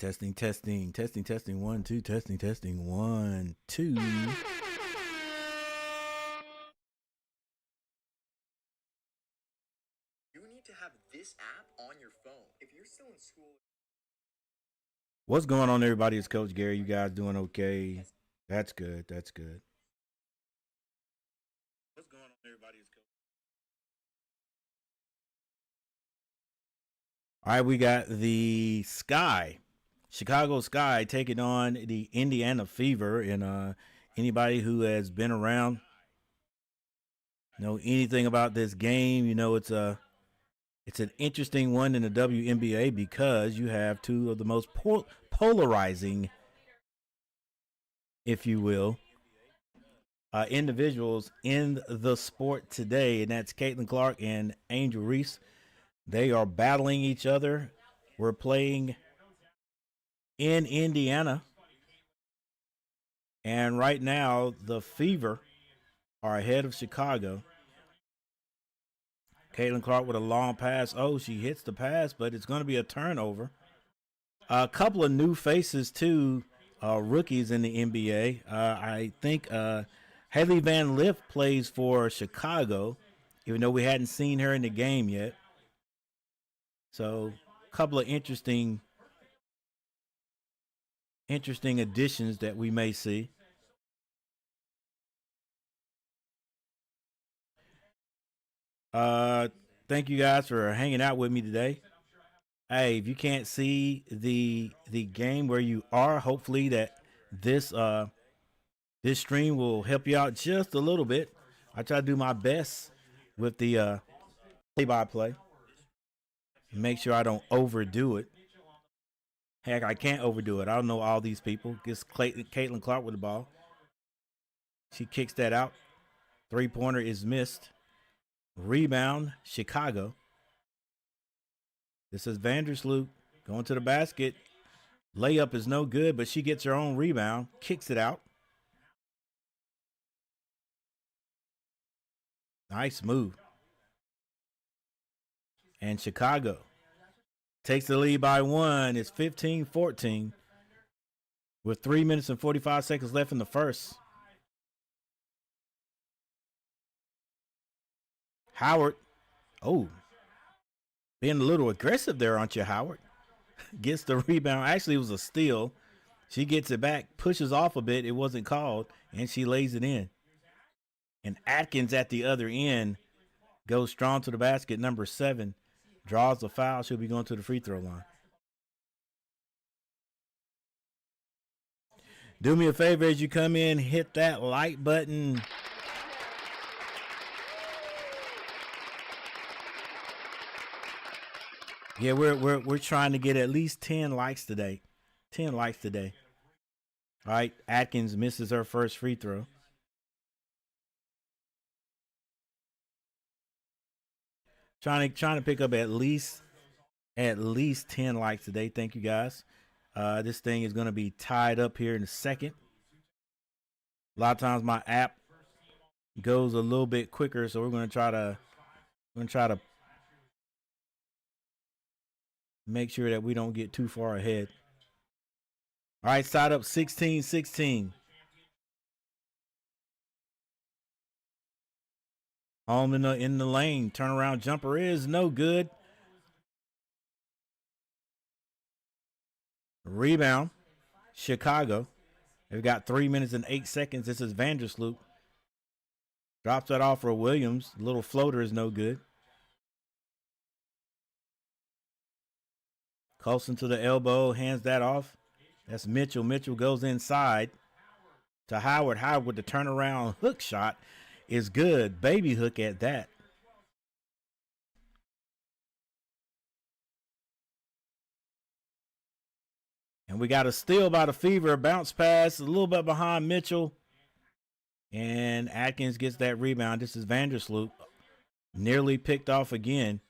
Testing, testing, testing, testing, 1, 2, testing, testing, 1, 2. You need to have this app on your phone. If you're still in school. What's going on, everybody? It's Coach Gary. You guys doing okay? That's good. That's good. What's going on, everybody? It's Coach. All right, we got the Sky, Chicago Sky, taking on the Indiana Fever. And anybody who has been around know anything about this game, you know it's an interesting one in the WNBA because you have two of the most polarizing, if you will, individuals in the sport today, and that's Caitlin Clark and Angel Reese. They are battling each other. We're playing in Indiana, and right now the Fever are ahead of Chicago. Caitlin Clark with a long pass. Oh, she hits the pass, but it's going to be a turnover. A couple of new faces, too, rookies in the NBA. I think Haley Van Lith plays for Chicago, even though we hadn't seen her in the game yet. So a couple of interesting additions that we may see. Thank you guys for hanging out with me today. Hey, if you can't see the game where you are, hopefully that this stream will help you out just a little bit. I try to do my best with the play-by-play. Make sure I don't overdo it. Heck, I can't overdo it. I don't know all these people. Gets Caitlin Clark with the ball. She kicks that out. Three-pointer is missed. Rebound, Chicago. This is Vandersloot going to the basket. Layup is no good, but she gets her own rebound, kicks it out. Nice move. And Chicago takes the lead by 1. It's 15-14 with 3 minutes and 45 seconds left in the first. Howard, being a little aggressive there, aren't you, Howard? Gets the rebound. Actually, it was a steal. She gets it back, pushes off a bit. It wasn't called, and she lays it in. And Atkins at the other end goes strong to the basket. Number 7 draws the foul. She'll be going to the free throw line. Do me a favor as you come in, hit that like button. Yeah, we're trying to get at least 10 likes today. 10 likes today. All right, Atkins misses her first free throw. Trying to pick up at least 10 likes today. Thank you guys. This thing is going to be tied up here in a second. A lot of times my app goes a little bit quicker, so we're going to try to make sure that we don't get too far ahead. All right, side up 16-16. Home in the lane. Turnaround jumper is no good. Rebound, Chicago. They've got 3 minutes and 8 seconds. This is Vandersloot. Drops that off for Williams. Little floater is no good. Colson to the elbow, hands that off. That's Mitchell. Mitchell goes inside to Howard. Howard with the turnaround hook shot is good. Baby hook at that. And we got a steal by the Fever. Bounce pass a little bit behind Mitchell. And Atkins gets that rebound. This is Vandersloot. Nearly picked off again.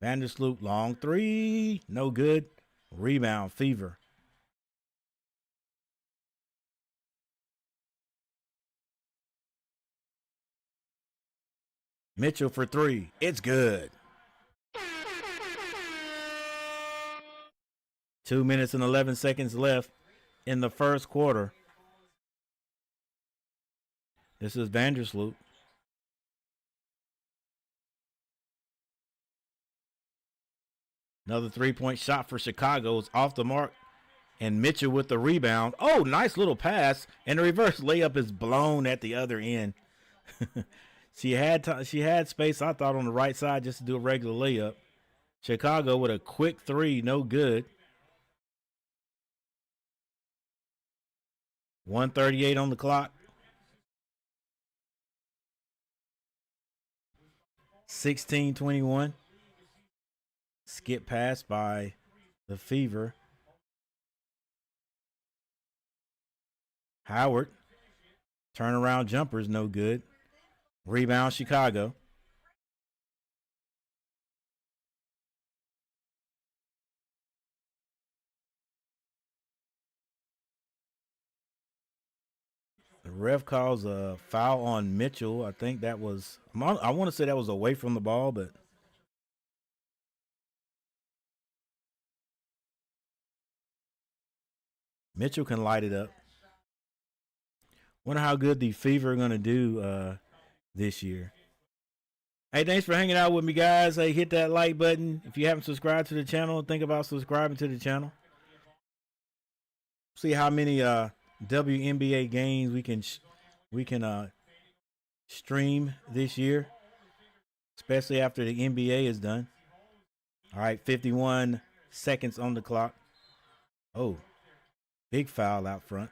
Vandersloot, long three. No good. Rebound, Fever. Mitchell for 3. It's good. 2 minutes and 11 seconds left in the first quarter. This is Vandersloot. Another three-point shot for Chicago is off the mark. And Mitchell with the rebound. Oh, nice little pass. And the reverse layup is blown at the other end. she had space, I thought, on the right side just to do a regular layup. Chicago with a quick three, no good. 1:38 on the clock. 16-21. Skip pass by the Fever. Howard. Turnaround jumper's no good. Rebound Chicago. The ref calls a foul on Mitchell. I think that was, I want to say that was away from the ball, but Mitchell can light it up. Wonder how good the Fever are going to do this year. Hey, thanks for hanging out with me, guys. Hey, hit that like button. If you haven't subscribed to the channel, think about subscribing to the channel. See how many WNBA games we can stream this year, especially after the NBA is done. All right, 51 seconds on the clock. Oh, big foul out front.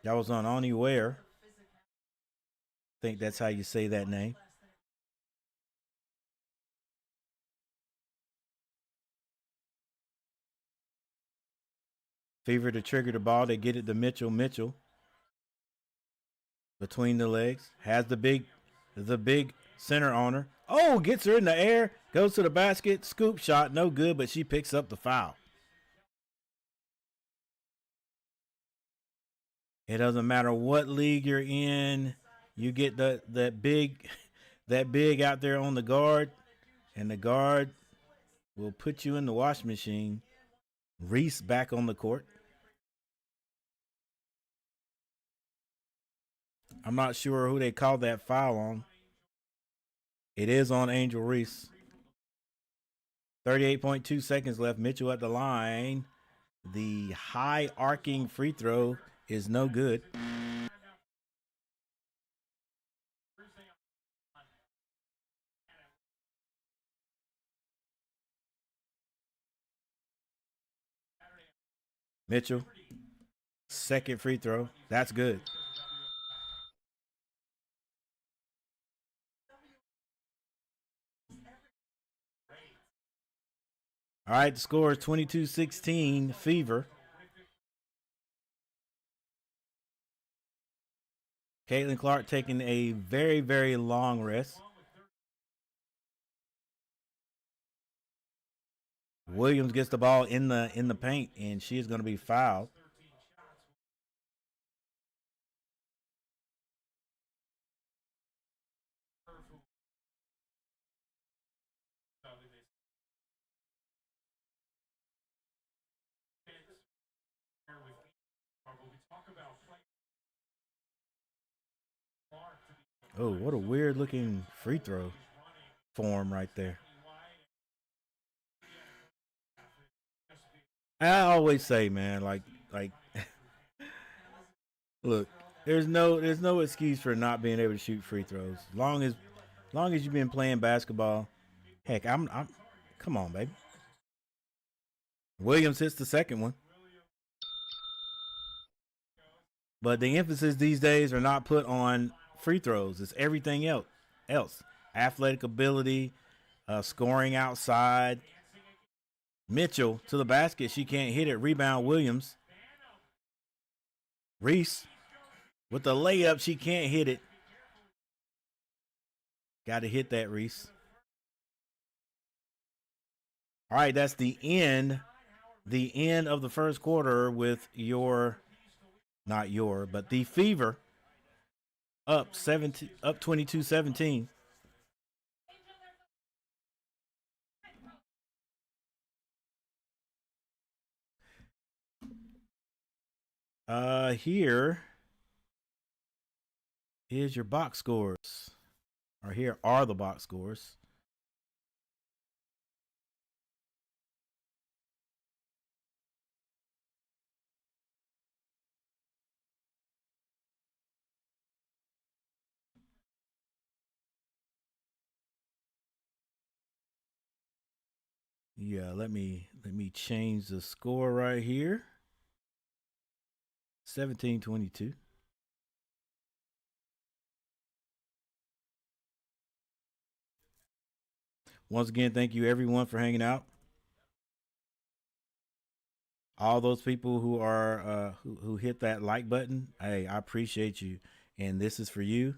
That was on Wnba. I think that's how you say that name. Fever to trigger the ball. They get it to Mitchell. Mitchell between the legs. Has the big center on her. Oh, gets her in the air. Goes to the basket. Scoop shot. No good, but she picks up the foul. It doesn't matter what league you're in. You get that big out there on the guard, and the guard will put you in the wash machine. Reese back on the court. I'm not sure who they called that foul on. It is on Angel Reese. 38.2 seconds left. Mitchell at the line. The high arcing free throw is no good. Mitchell, second free throw. That's good. All right, the score is 22-16, Fever. Caitlin Clark taking a very, very long rest. Williams gets the ball in the paint, and she is going to be fouled. Oh, what a weird looking free throw form right there. I always say, man, like look, there's no excuse for not being able to shoot free throws. Long as you've been playing basketball. Heck, I'm come on, baby. Williams hits the second one. But the emphasis these days are not put on free throws. It's everything else. Athletic ability, scoring outside. Mitchell to the basket. She can't hit it. Rebound Williams. Reese with the layup. She can't hit it. Got to hit that, Reese. All right, that's the end of the first quarter with the Fever Up 17, up 22-17. Here is your box scores. Or here are the box scores. Yeah, let me change the score right here. 17-22. Once again, thank you everyone for hanging out. All those people who are who hit that like button, hey, I appreciate you. And this is for you.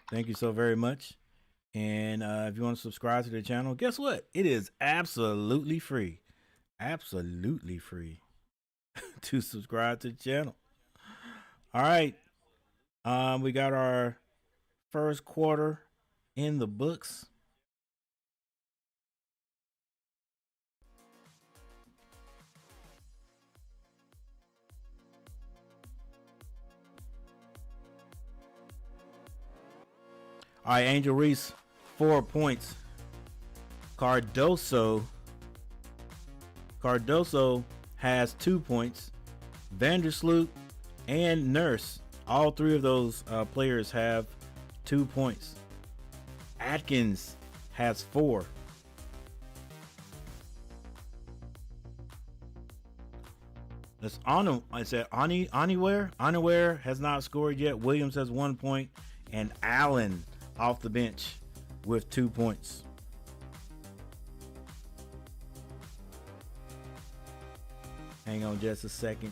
Thank you so very much. And if you want to subscribe to the channel, guess what? It is absolutely free. Absolutely free to subscribe to the channel. All right. We got our first quarter in the books. All right, Angel Reese, 4 points. Cardoso has 2 points. Vandersloot and Nurse, all three of those players have 2 points. Atkins has 4. It's on. I said Anywhere has not scored yet. Williams has 1 point, and Allen off the bench with 2 points. Hang on just a second.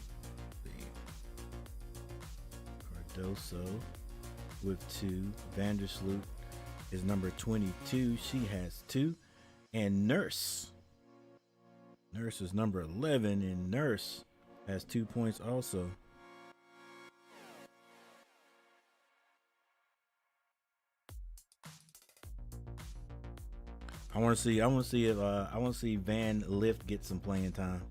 Cardoso with 2. Vandersloot is number 22. She has 2. And Nurse is number 11, and Nurse has 2 points also. I want to see Van Lift get some playing time.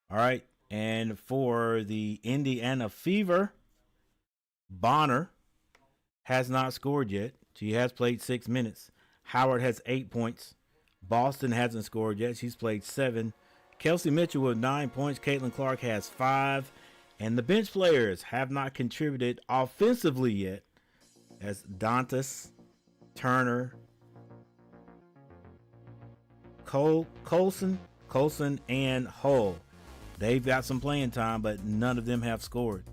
All right, and for the Indiana Fever, Bonner has not scored yet. She has played 6 minutes. Howard has 8 points. Boston hasn't scored yet. She's played 7. Kelsey Mitchell with 9 points. Caitlin Clark has 5. And the bench players have not contributed offensively yet, as Dantas, Turner, Colson, and Hull. They've got some playing time, but none of them have scored.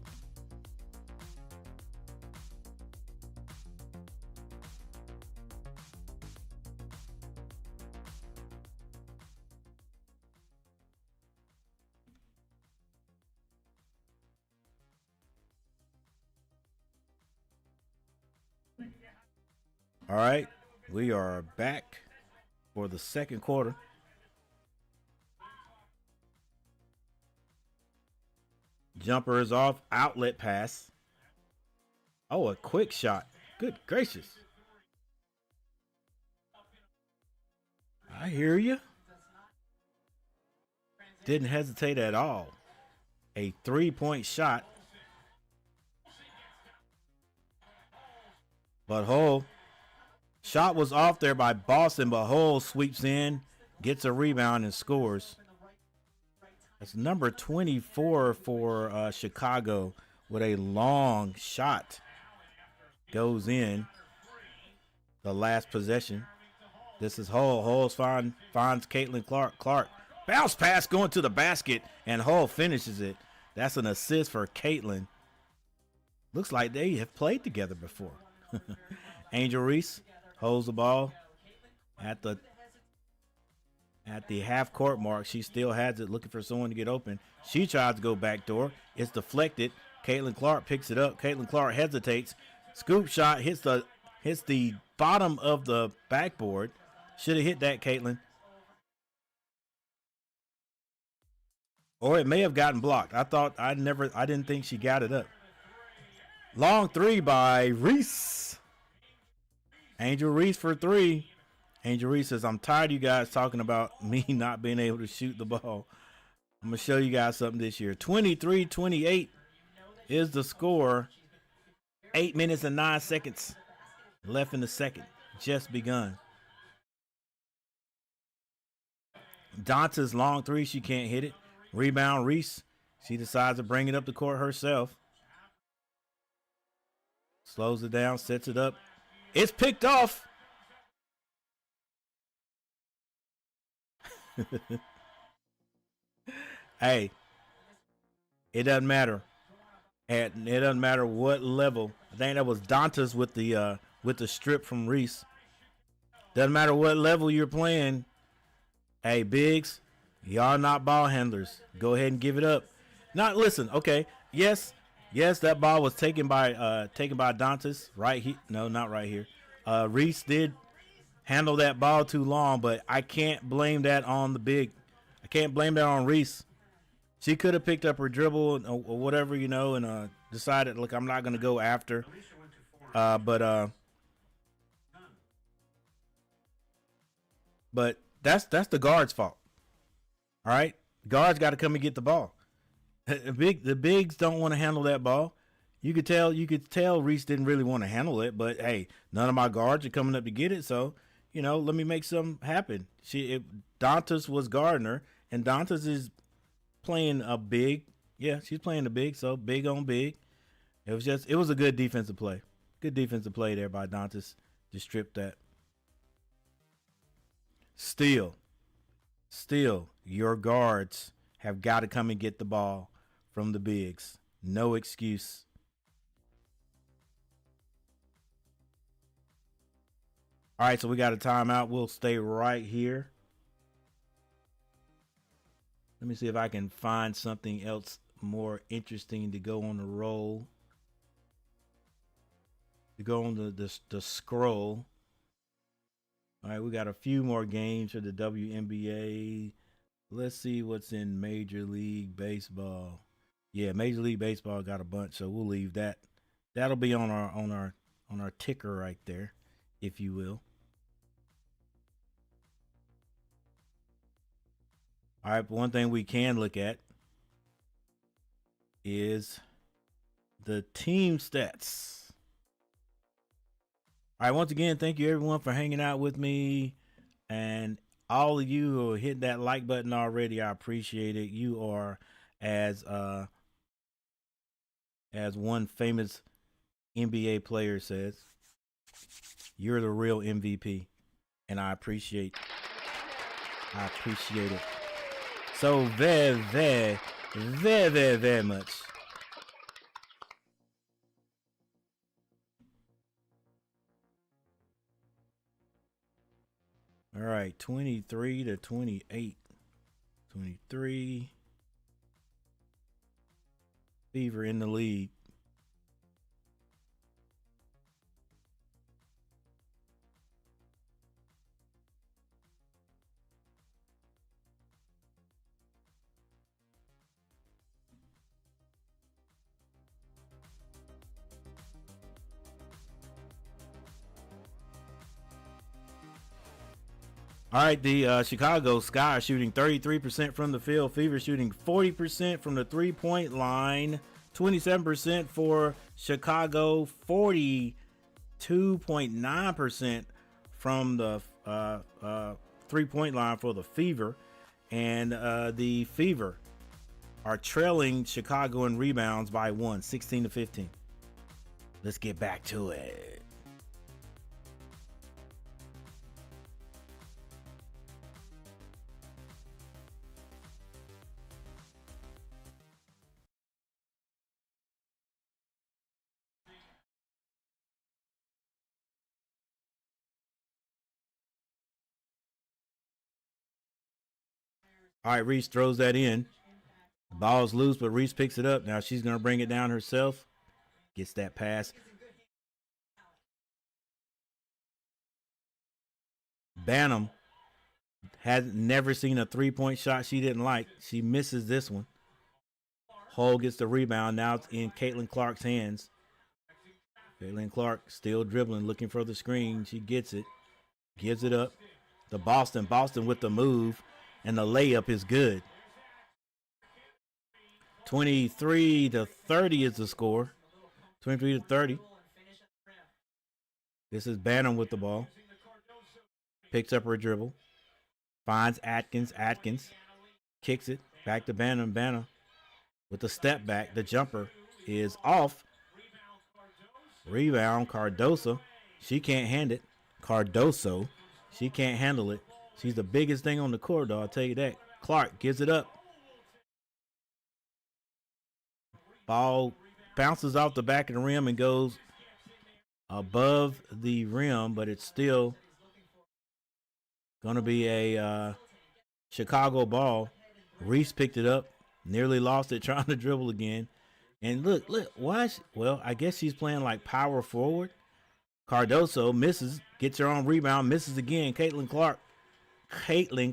All right, we are back for the second quarter. Jumper is off. Outlet pass. Oh, a quick shot. Good gracious. I hear you. Didn't hesitate at all. A 3-point shot. But Hull. Shot was off there by Boston, but Hull sweeps in, gets a rebound, and scores. That's number 24 for Chicago with a long shot. Goes in. The last possession. This is Hull. Hull finds Caitlin Clark. Clark. Bounce pass going to the basket, and Hull finishes it. That's an assist for Caitlin. Looks like they have played together before. Angel Reese holds the ball at At the half court mark, she still has it, looking for someone to get open. She tries to go backdoor. It's deflected. Caitlin Clark picks it up. Caitlin Clark hesitates. Scoop shot hits the bottom of the backboard. Should have hit that, Caitlin. Or it may have gotten blocked. I didn't think she got it up. Long three by Reese. Angel Reese for three. Angel Reese says, I'm tired of you guys talking about me not being able to shoot the ball. I'm going to show you guys something this year. 23-28 is the score. 8 minutes and 9 seconds left in the second. Just begun. Danta's long three. She can't hit it. Rebound, Reese. She decides to bring it up the court herself. Slows it down, sets it up. It's picked off. Hey, it doesn't matter. It doesn't matter what level. I think that was Dantas with the strip from Reese. Doesn't matter what level you're playing. Hey, bigs, y'all not ball handlers. Go ahead and give it up. Not listen. Okay, yes, that ball was taken by Dantas. Right here, no, not right here. Reese did handle that ball too long, but I can't blame that on the big. I can't blame that on Reese. She could have picked up her dribble or whatever, and decided, look, I'm not going to go after. But that's the guard's fault. All right, guards got to come and get the ball. The bigs don't want to handle that ball. You could tell Reese didn't really want to handle it, but hey, none of my guards are coming up to get it, so let me make something happen. Dantas was Gardner, and Dantas is playing a big. Yeah, she's playing the big, so big on big. It was a good defensive play. Good defensive play there by Dantas. Just strip that. Still, your guards have got to come and get the ball from the bigs. No excuse. All right, so we got a timeout. We'll stay right here. Let me see if I can find something else more interesting to go on the roll. To go on the scroll. All right, we got a few more games for the WNBA. Let's see what's in Major League Baseball. Yeah, Major League Baseball got a bunch, so we'll leave that. That'll be on our ticker right there, if you will. All right, but one thing we can look at is the team stats. All right, once again, thank you everyone for hanging out with me, and all of you who hit that like button already. I appreciate it. You are as one famous NBA player says, you're the real MVP, and I appreciate it so very, very, very, very, very much. All right, 23-28. 23. Fever in the lead. All right, the Chicago Sky are shooting 33% from the field. Fever shooting 40% from the three-point line. 27% for Chicago. 42.9% from the three-point line for the Fever. And the Fever are trailing Chicago in rebounds by 16-15. Let's get back to it. All right, Reese throws that in. The ball's loose, but Reese picks it up. Now she's going to bring it down herself. Gets that pass. Bantam has never seen a three-point shot she didn't like. She misses this one. Hull gets the rebound. Now it's in Caitlin Clark's hands. Caitlin Clark still dribbling, looking for the screen. She gets it. Gives it up to Boston. Boston with the move, and the layup is good. 23-30 is the score. 23-30. This is Bantam with the ball. Picks up her dribble. Finds Atkins. Atkins kicks it back to Bantam. Bantam with the step back. The jumper is off. Rebound, Cardoso. She can't hand it. Cardoso. She can't handle it. She's the biggest thing on the court, though, I'll tell you that. Clark gives it up. Ball bounces off the back of the rim and goes above the rim, but it's still going to be a Chicago ball. Reese picked it up, nearly lost it trying to dribble again. And look, why? Well, I guess she's playing like power forward. Cardoso misses, gets her own rebound, misses again. Caitlin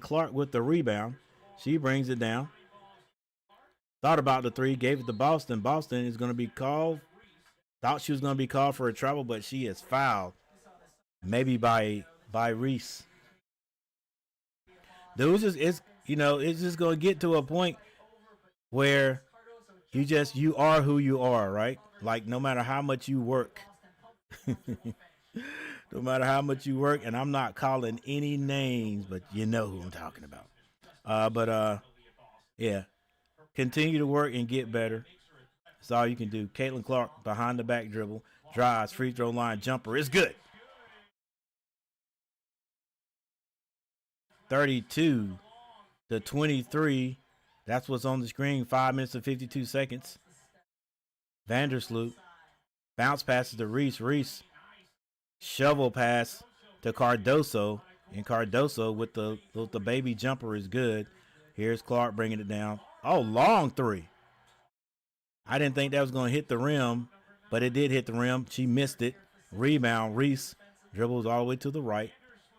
Clark with the rebound. She brings it down. Thought about the three, gave it to Boston. Boston is going to be called. Thought she was going to be called for a trouble, but she is fouled. Maybe by Reese. Dude, it's just going to get to a point where you are who you are, right? Like no matter how much you work. No matter how much you work, and I'm not calling any names, but you know who I'm talking about. Yeah. Continue to work and get better. That's all you can do. Caitlin Clark behind the back dribble. Drives, free throw line, jumper. It's good. 32-23. That's what's on the screen. 5 minutes and 52 seconds. Vandersloot. Bounce passes to Reese. Reese. Shovel pass to Cardoso. And Cardoso with the baby jumper is good. Here's Clark bringing it down. Oh, long three. I didn't think that was going to hit the rim, but it did hit the rim. She missed it. Rebound. Reese dribbles all the way to the right.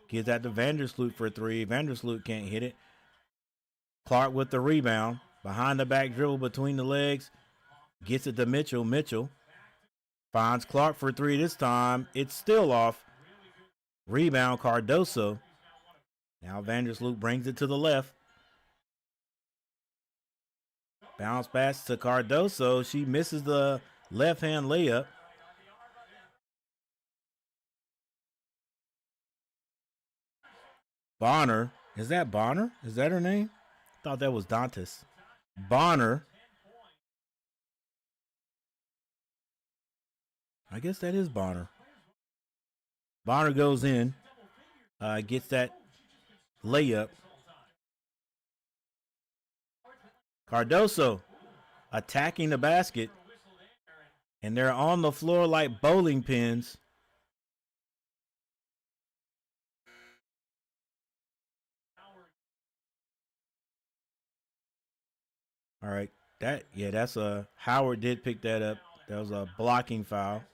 Gives that to Vandersloot for three. Vandersloot can't hit it. Clark with the rebound. Behind the back dribble between the legs. Gets it to Mitchell. Mitchell finds Clark for three this time. It's still off. Rebound, Cardoso. Now Vandersloot brings it to the left. Bounce pass to Cardoso. She misses the left-hand layup. Bonner. Is that Bonner? Is that her name? I thought that was Dantas. Bonner. I guess that is Bonner. Bonner goes in. Gets that layup. Cardoso attacking the basket. And they're on the floor like bowling pins. All right. That's a Howard did pick that up. That was a blocking foul.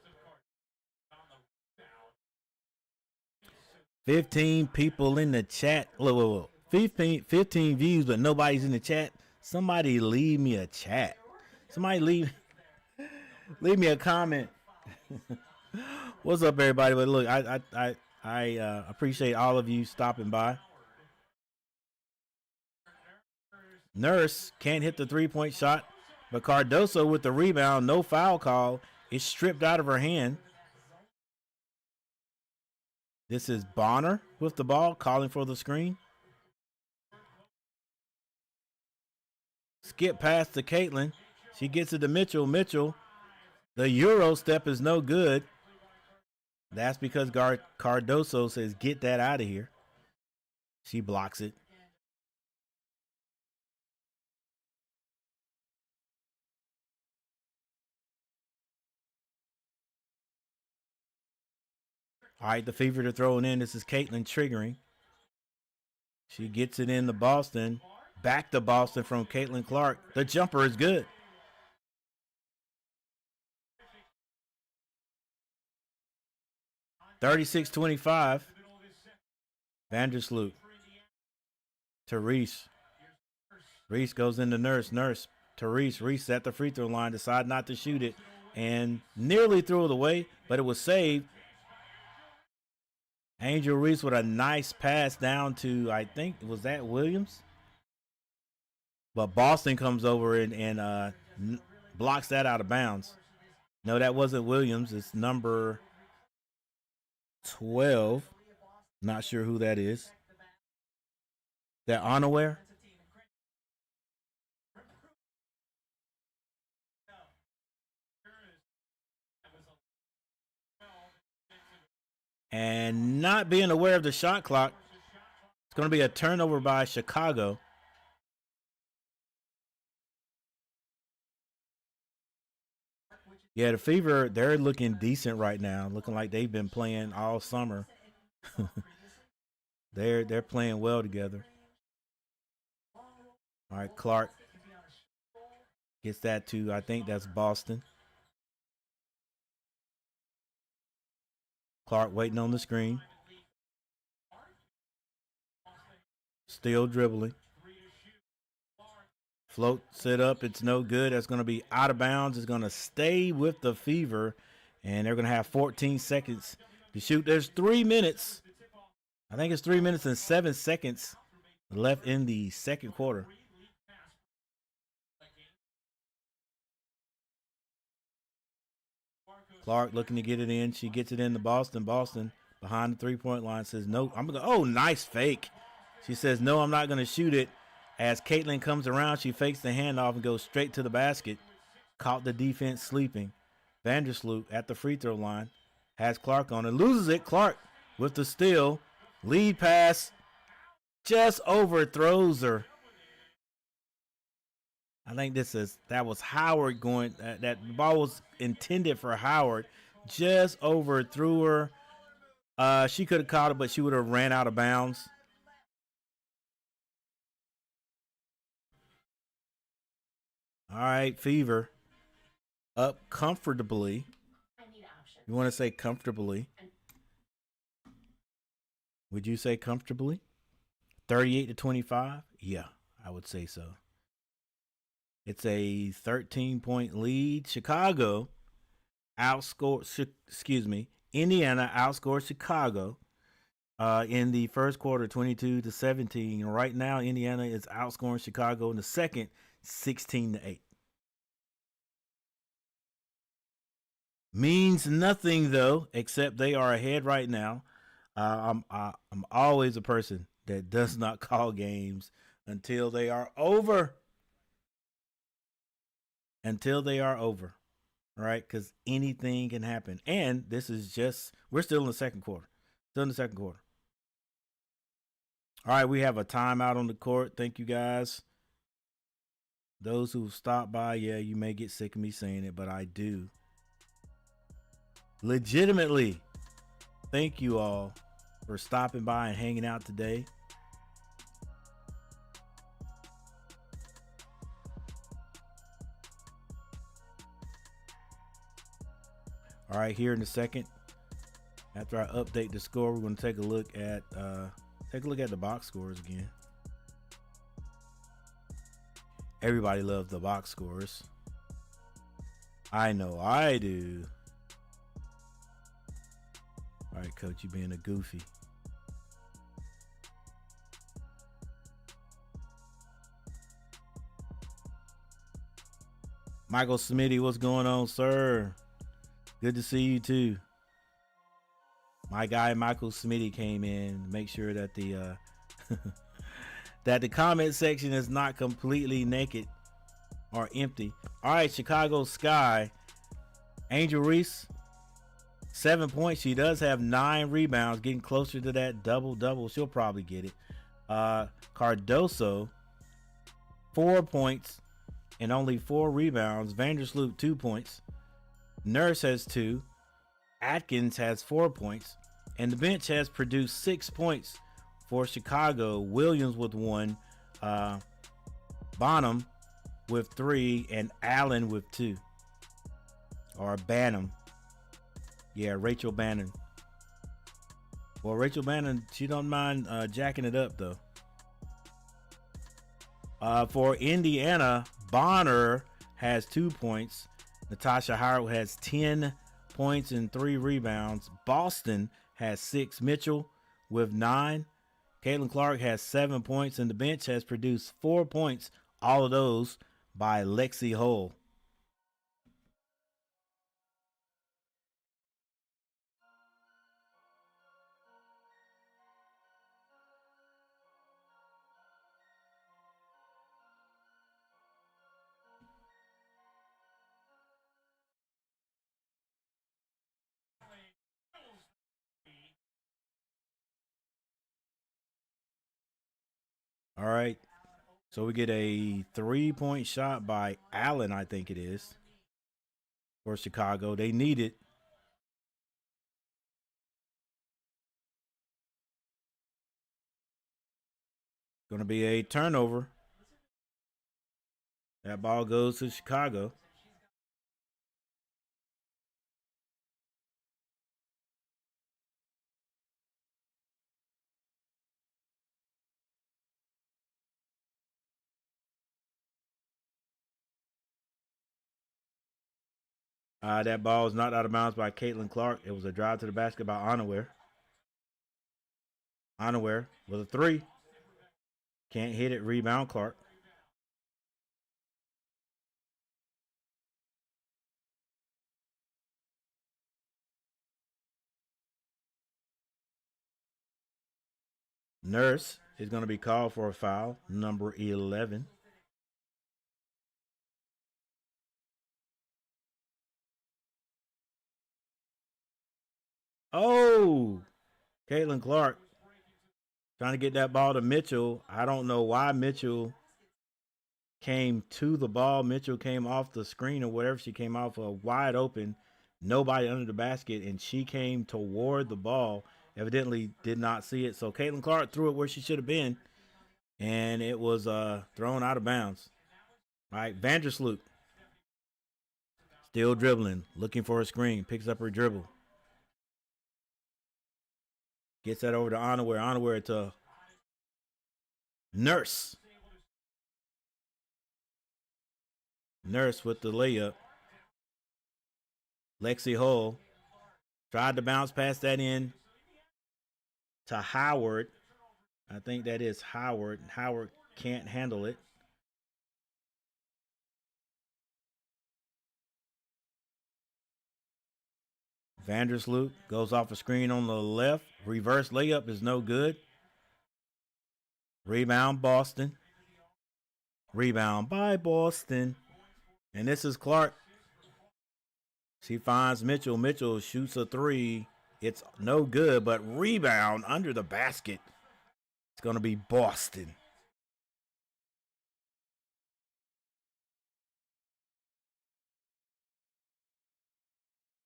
15 people in the chat. Look. 15 views, but nobody's in the chat. Somebody leave me a chat. Somebody leave me a comment. What's up, everybody? But look, I appreciate all of you stopping by. Nurse can't hit the three-point shot, but Cardoso with the rebound, no foul call, is stripped out of her hand. This is Bonner with the ball, calling for the screen. Skip pass to Caitlin. She gets it to Mitchell. Mitchell, the Euro step is no good. That's because Cardoso says, get that out of here. She blocks it. All right, the favorite to throw it in. This is Caitlin triggering. She gets it in to Boston. Back to Boston from Caitlin Clark. The jumper is good. (36-25). Vandersloot to Reese. Reese goes into Nurse. Nurse to Reese. Reese at the free throw line. Decide not to shoot it and nearly threw it away, but it was saved. Angel Reese with a nice pass down to, I think, was that Williams? But Boston comes over and blocks that out of bounds. No, that wasn't Williams. It's number 12. Not sure who that is. That Unaware? And not being aware of the shot clock, it's going to be a turnover by Chicago. Yeah, the Fever, they're looking decent right now, looking like they've been playing all summer. They're playing well together. All right, Clark gets that to, I think that's Boston. Clark waiting on the screen. Still dribbling. Float set up. It's no good. That's going to be out of bounds. It's going to stay with the Fever. And they're going to have 14 seconds to shoot. There's 3 minutes. I think it's 3 minutes and 7 seconds left in the second quarter. Clark looking to get it in. She gets it in to Boston. Boston behind the three-point line says, no, I'm going to go. Oh, nice fake. She says, no, I'm not going to shoot it. As Caitlin comes around, she fakes the handoff and goes straight to the basket. Caught the defense sleeping. Vandersloot at the free throw line. Has Clark on it. Loses it. Clark with the steal. Lead pass. Just overthrows her. I think that was Howard going. That ball was intended for Howard. Just overthrew her. She could have caught it, but she would have ran out of bounds. All right, Fever up comfortably. You want to say comfortably? Would you say comfortably? 38-25? Yeah, I would say so. It's a 13-point lead. Chicago outscored, Indiana outscored Chicago in the first quarter 22-17. Right now, Indiana is outscoring Chicago in the second 16-8. Means nothing though, except they are ahead right now. I'm always a person that does not call games until they are over. Until they are over, right? Because anything can happen. And this is we're still in the second quarter. Still in the second quarter. All right, we have a timeout on the court. Thank you guys. Those who stopped by, yeah, you may get sick of me saying it, but I do. Legitimately, thank you all for stopping by and hanging out today. All right, here in a second, after I update the score, we're going to take a look at the box scores again. Everybody loves the box scores. I know I do. All right, Coach, you being a goofy. Michael Smitty, what's going on, sir? Good to see you too. My guy Michael Smitty came in to make sure that the that the comment section is not completely naked or empty. All right, Chicago Sky. Angel Reese, 7 points. She does have 9 rebounds, getting closer to that double-double. She'll probably get it. Cardoso, 4 points and only 4 rebounds. Vandersloot, 2 points. Nurse has 2. Atkins has 4 points. And the bench has produced 6 points for Chicago. Williams with 1. Bonham with 3, and Allen with 2. Or Banham. Yeah, Rachel Bannon. Well, Rachel Bannon, she don't mind jacking it up, though. For Indiana, Bonner has 2 points. Natasha Howard has 10 points and 3 rebounds. Boston has 6. Mitchell with 9. Caitlin Clark has 7 points, and the bench has produced 4 points. All of those by Lexi Hull. All right. So we get a 3-point shot by Allen, I think it is, for Chicago. They need it. Going to be a turnover. That ball goes to Chicago. That ball was knocked out of bounds by Caitlin Clark. It was a drive to the basket by Wnba. Wnba with a 3. Can't hit it. Rebound Clark. Nurse is going to be called for a foul, number 11. Oh, Caitlin Clark trying to get that ball to Mitchell. I don't know why Mitchell came to the ball. Mitchell came off the screen or whatever. She came off wide open, nobody under the basket, and she came toward the ball. Evidently did not see it. So Caitlin Clark threw it where she should have been, and it was thrown out of bounds. All right, Vandersloot still dribbling, looking for a screen, picks up her dribble. Gets that over to Wnba. Wnba to Nurse. Nurse with the layup. Lexi Hull tried to bounce past that in to Howard. I think that is Howard. Howard can't handle it. Vandersloot goes off a screen on the left. Reverse layup is no good. Rebound Boston. Rebound by Boston. And this is Clark. She finds Mitchell. Mitchell shoots a 3. It's no good, but rebound under the basket. It's going to be Boston.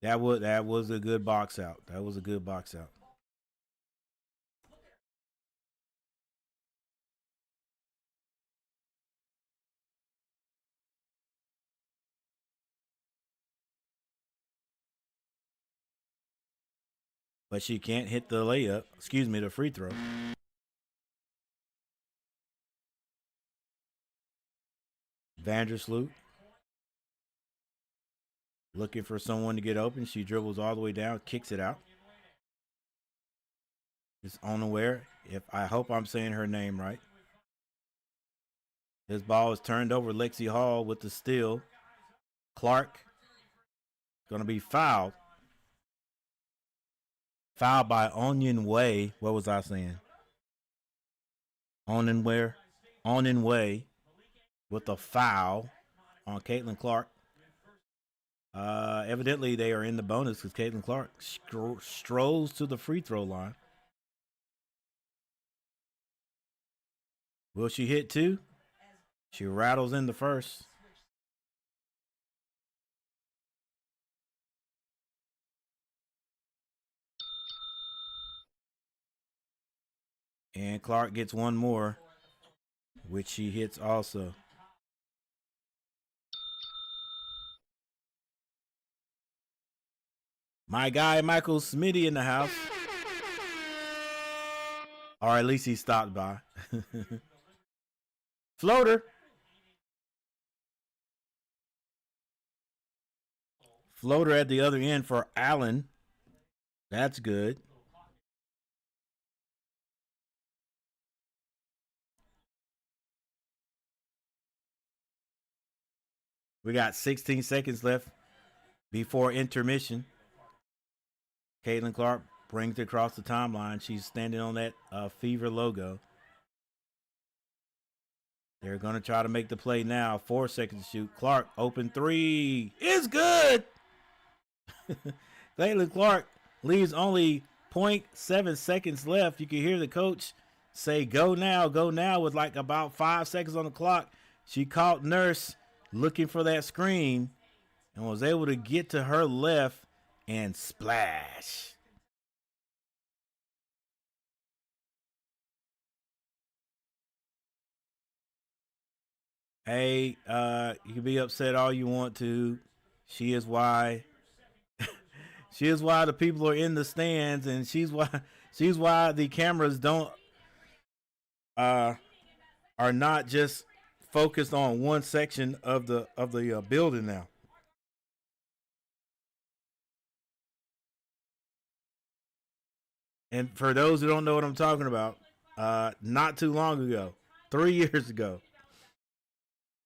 That was a good box out. That was a good box out. But she can't hit the layup. Excuse me, the free throw. Vandersloot looking for someone to get open. She dribbles all the way down, kicks it out. It's unaware. I hope I'm saying her name right. This ball is turned over. Lexi Hall with the steal. Clark going to be fouled. Fouled by Wnba. What was I saying? Wnba with a foul on Caitlin Clark. Evidently, they are in the bonus because Caitlin Clark strolls to the free throw line. Will she hit 2? She rattles in the first. And Clark gets one more, which she hits also. My guy Michael Smitty in the house. Or at least he stopped by. Floater. Floater at the other end for Allen. That's good. We got 16 seconds left before intermission. Caitlin Clark brings it across the timeline. She's standing on that Fever logo. They're going to try to make the play now. 4 seconds to shoot. Clark, open three. It's good. Caitlin Clark leaves only 0.7 seconds left. You can hear the coach say, go now, with like about 5 seconds on the clock. She caught Nurse looking for that screen and was able to get to her left and splash. Hey, you can be upset all you want to. She is why the people are in the stands, and she's why the cameras don't are not just focused on one section of the building now. And for those who don't know what I'm talking about, not too long ago, 3 years ago,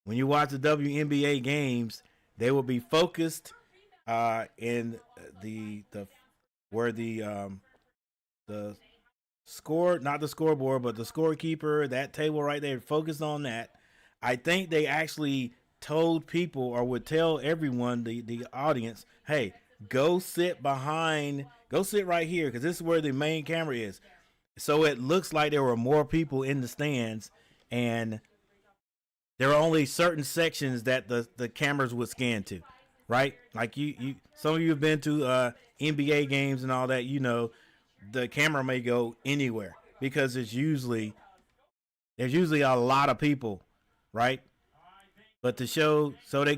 when you watch the WNBA games, they will be focused in the where the score, not the scoreboard, but the scorekeeper, that table right there, focused on that. I think they actually told people, or would tell everyone, the audience, hey, go sit right here, because this is where the main camera is. So it looks like there were more people in the stands, and there are only certain sections that the cameras would scan to, right? Like you some of you have been to NBA games and all that, the camera may go anywhere because there's usually a lot of people, right? But to show, so they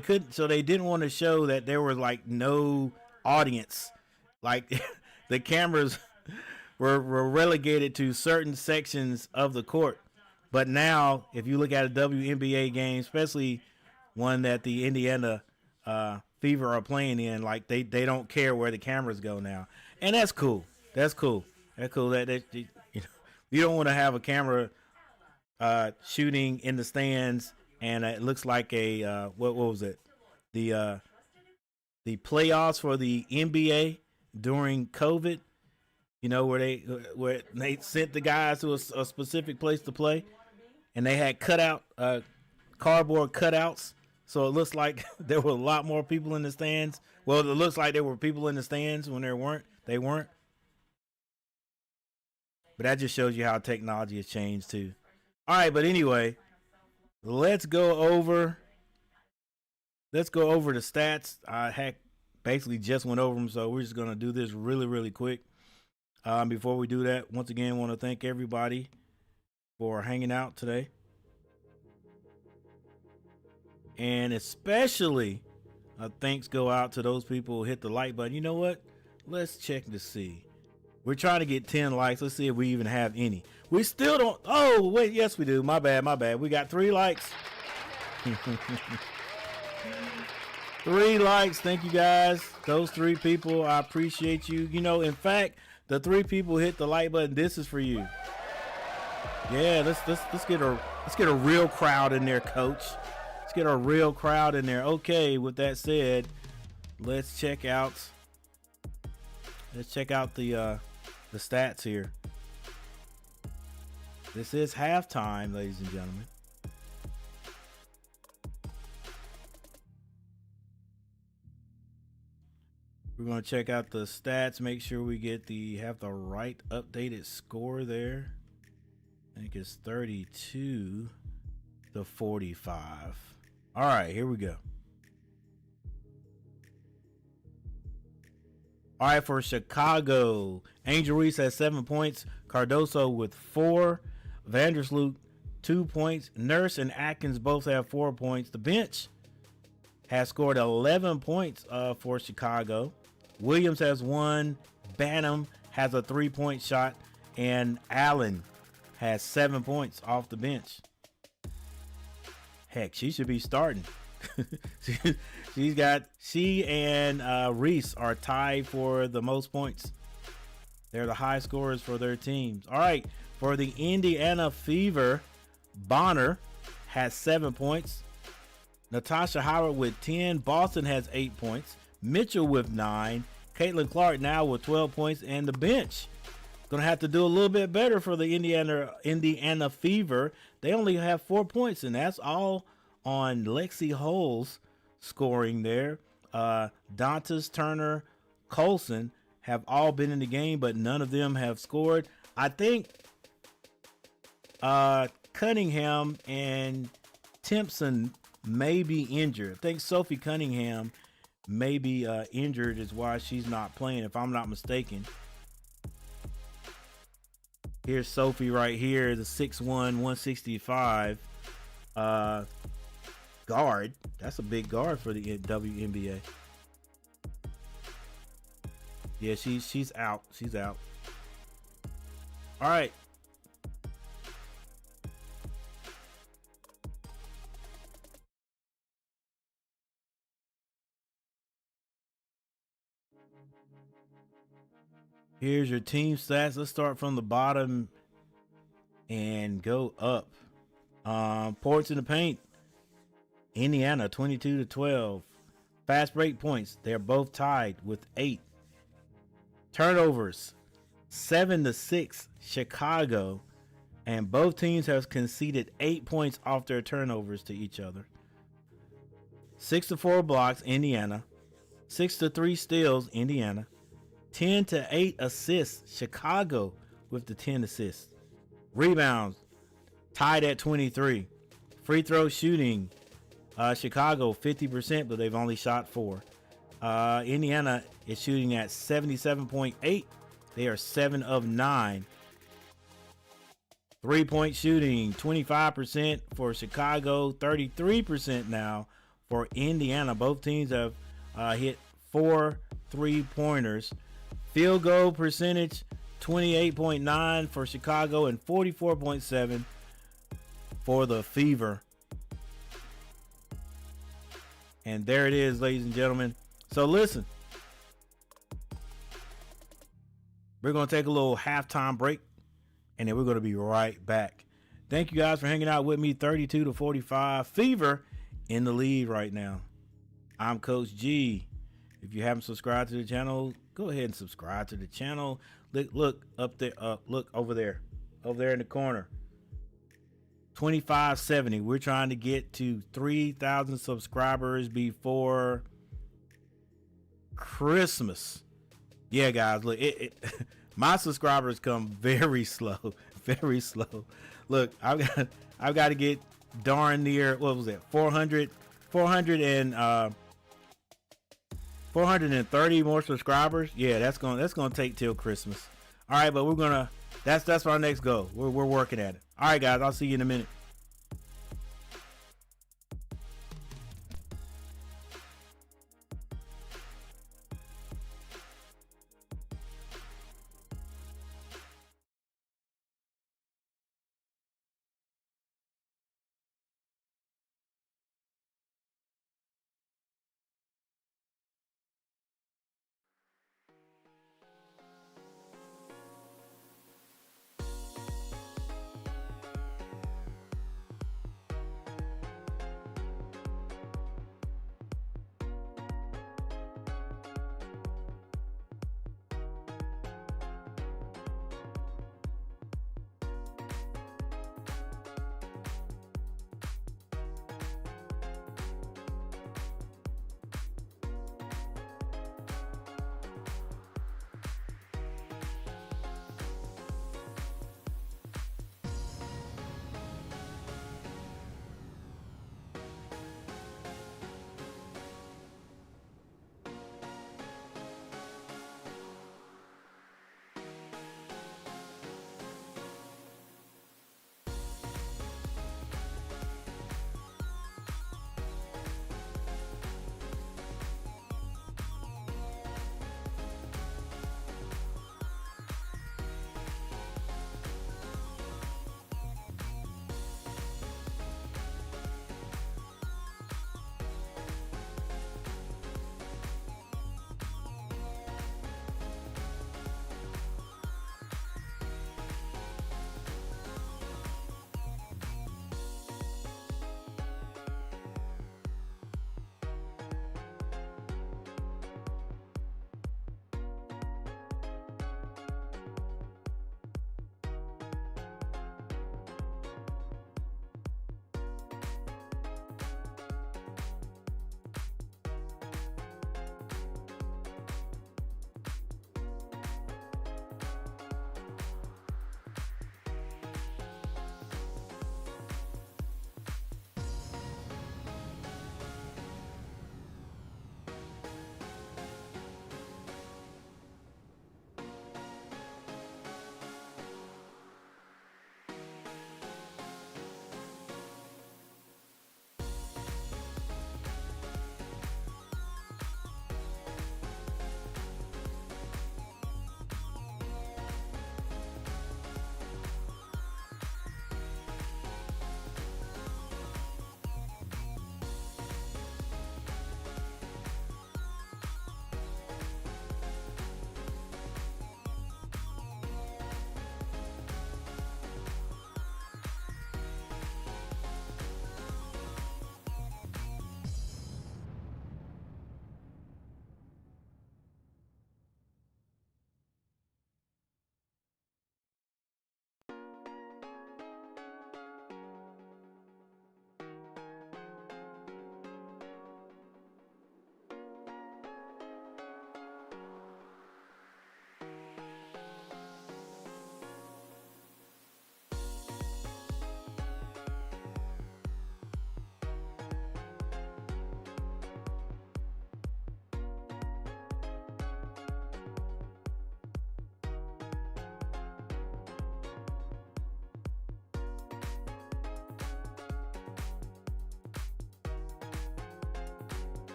didn't want to show that there was like no audience. Like the cameras were relegated to certain sections of the court. But now, if you look at a WNBA game, especially one that the Indiana Fever are playing in, like they don't care where the cameras go now, and that's cool. That's cool. That you don't want to have a camera shooting in the stands, and it looks like a what was it? The playoffs for the NBA during COVID. Where they sent the guys to a specific place to play, and they had cardboard cutouts, so it looks like there were a lot more people in the stands. Well, it looks like there were people in the stands when they weren't. But that just shows you how technology has changed too. All right, but anyway, let's go over the stats. I basically just went over them, so we're just gonna do this really, really quick. Before we do that, once again, I want to thank everybody for hanging out today. And especially thanks go out to those people who hit the like button. You know what? Let's check to see. We're trying to get 10 likes. Let's see if we even have any. We still don't. Oh, wait. Yes, we do. My bad. We got 3 likes. 3 likes. Thank you, guys. Those 3 people, I appreciate you. In fact, the 3 people hit the like button. This is for you. Yeah, let's get a real crowd in there, Coach. Let's get a real crowd in there. Okay, with that said, let's check out the stats here. This is halftime, ladies and gentlemen. We're going to check out the stats, make sure we have the right updated score there. I think it's 32-45. All right, here we go. All right, for Chicago, Angel Reese has 7 points. Cardoso with 4. Vandersloot 2 points. Nurse and Atkins both have 4 points. The bench has scored 11 points for Chicago. Williams has one. Banham has a 3-point shot. And Allen has 7 points off the bench. Heck, she should be starting. She and Reese are tied for the most points. They're the high scorers for their teams. All right, for the Indiana Fever, Bonner has 7 points. Natasha Howard with 10. Boston has 8 points. Mitchell with 9. Caitlin Clark now with 12 points. And the bench going to have to do a little bit better for the Indiana Fever. They only have 4 points, and that's all on Lexi Hole's scoring there. Dantas, Turner, Colson have all been in the game, but none of them have scored. I think Cunningham and Timpson may be injured. I think Sophie Cunningham may be injured is why she's not playing, if I'm not mistaken. Here's Sophie right here, the 6'1", 165 guard. That's a big guard for the WNBA. Yeah, she's out. She's out. All right. Here's your team stats. Let's start from the bottom and go up. Points in the paint. Indiana 22-12. Fast break points. They're both tied with 8. Turnovers 7-6 Chicago, and both teams have conceded 8 points off their turnovers to each other. 6-4 blocks Indiana. 6-3 steals Indiana. 10-8 assists Chicago with the 10 assists. Rebounds tied at 23. Free throw shooting Chicago 50%, but they've only shot 4. Indiana is shooting at 77.8. They are 7 of 9. 3-point shooting 25% for Chicago, 33% now for Indiana. Both teams have hit 4 3-pointers. Field goal percentage 28.9 for Chicago and 44.7 for the Fever. And there it is, ladies and gentlemen. So listen, we're going to take a little halftime break, and then we're going to be right back. Thank you guys for hanging out with me. 32-45 Fever in the lead right now. I'm Coach G. If you haven't subscribed to the channel, go ahead and subscribe to the channel. Look up there. Look over there in the corner. 2570. We're trying to get to 3,000 subscribers before Christmas. Yeah, guys, look, my subscribers come very slow, very slow. Look, I've got to get darn near, what was it, 430 more subscribers. Yeah, that's gonna take till Christmas. All right, but that's our next goal. We're working at it. All right, guys, I'll see you in a minute.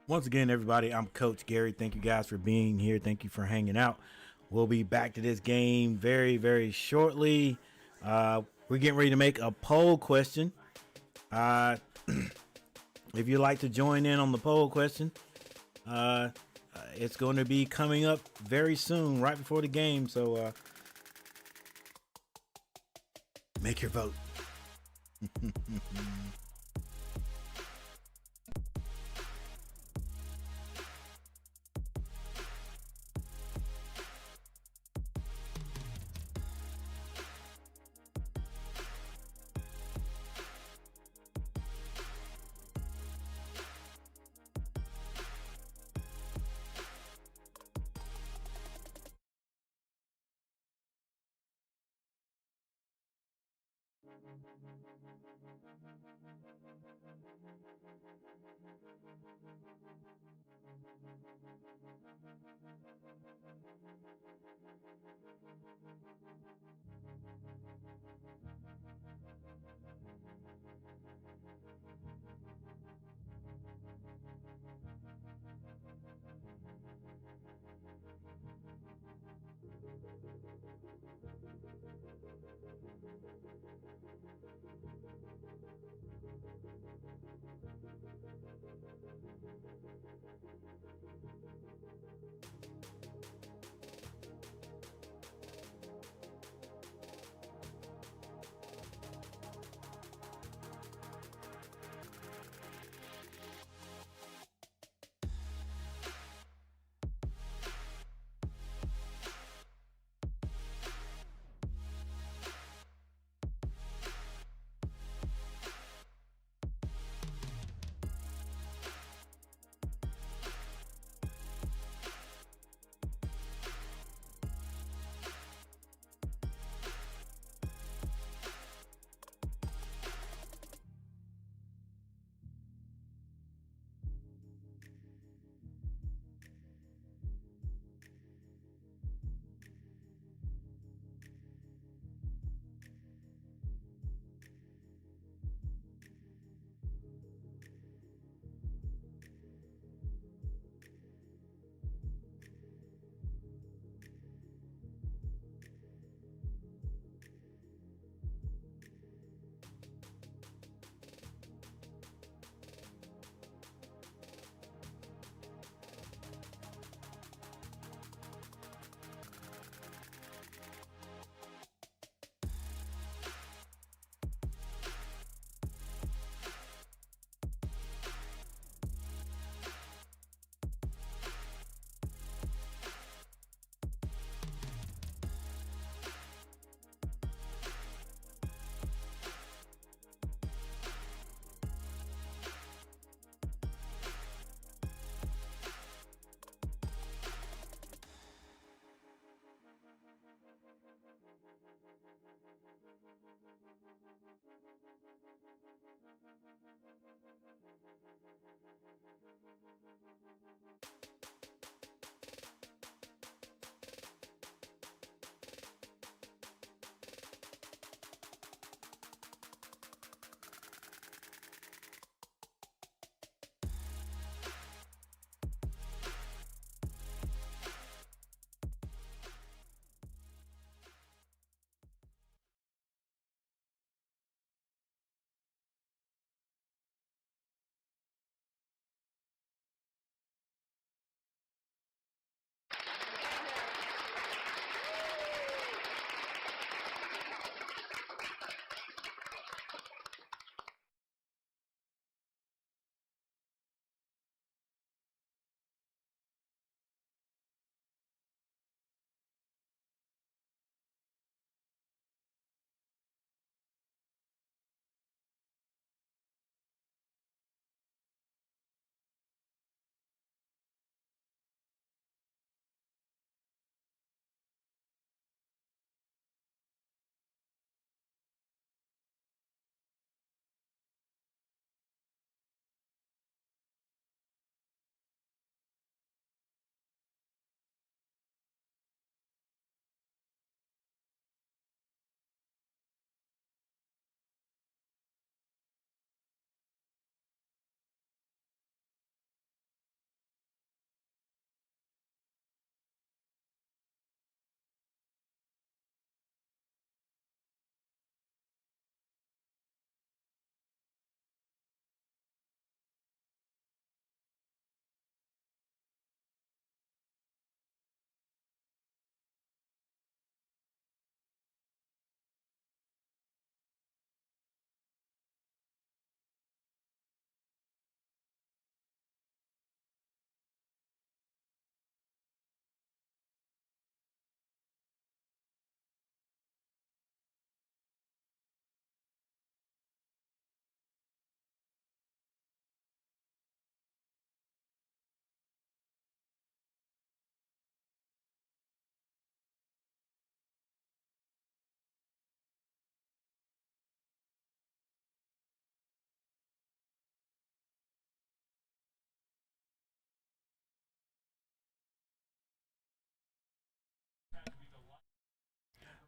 Once again, everybody, I'm Coach Gary. Thank you guys for being here. Thank you for hanging out. We'll be back to this game very, very shortly. We're getting ready to make a poll question. If you'd like to join in on the poll question, it's going to be coming up very soon, right before the game. So make your vote.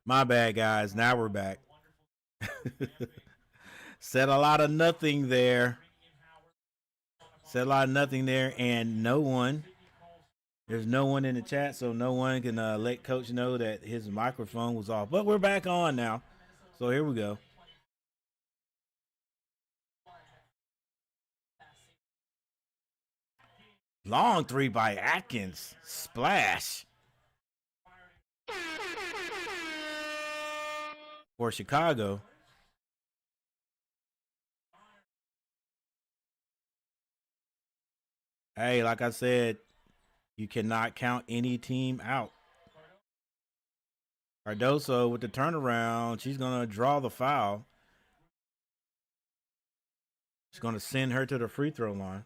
My bad, guys. Now we're back. Said a lot of nothing there. Said a lot of nothing there, and no one. There's no one in the chat, so no one can let Coach know that his microphone was off. But we're back on now. So here we go. Long three by Atkins. Splash. For Chicago. Hey, like I said, you cannot count any team out. Cardoso with the turnaround. She's going to draw the foul. She's going to send her to the free throw line.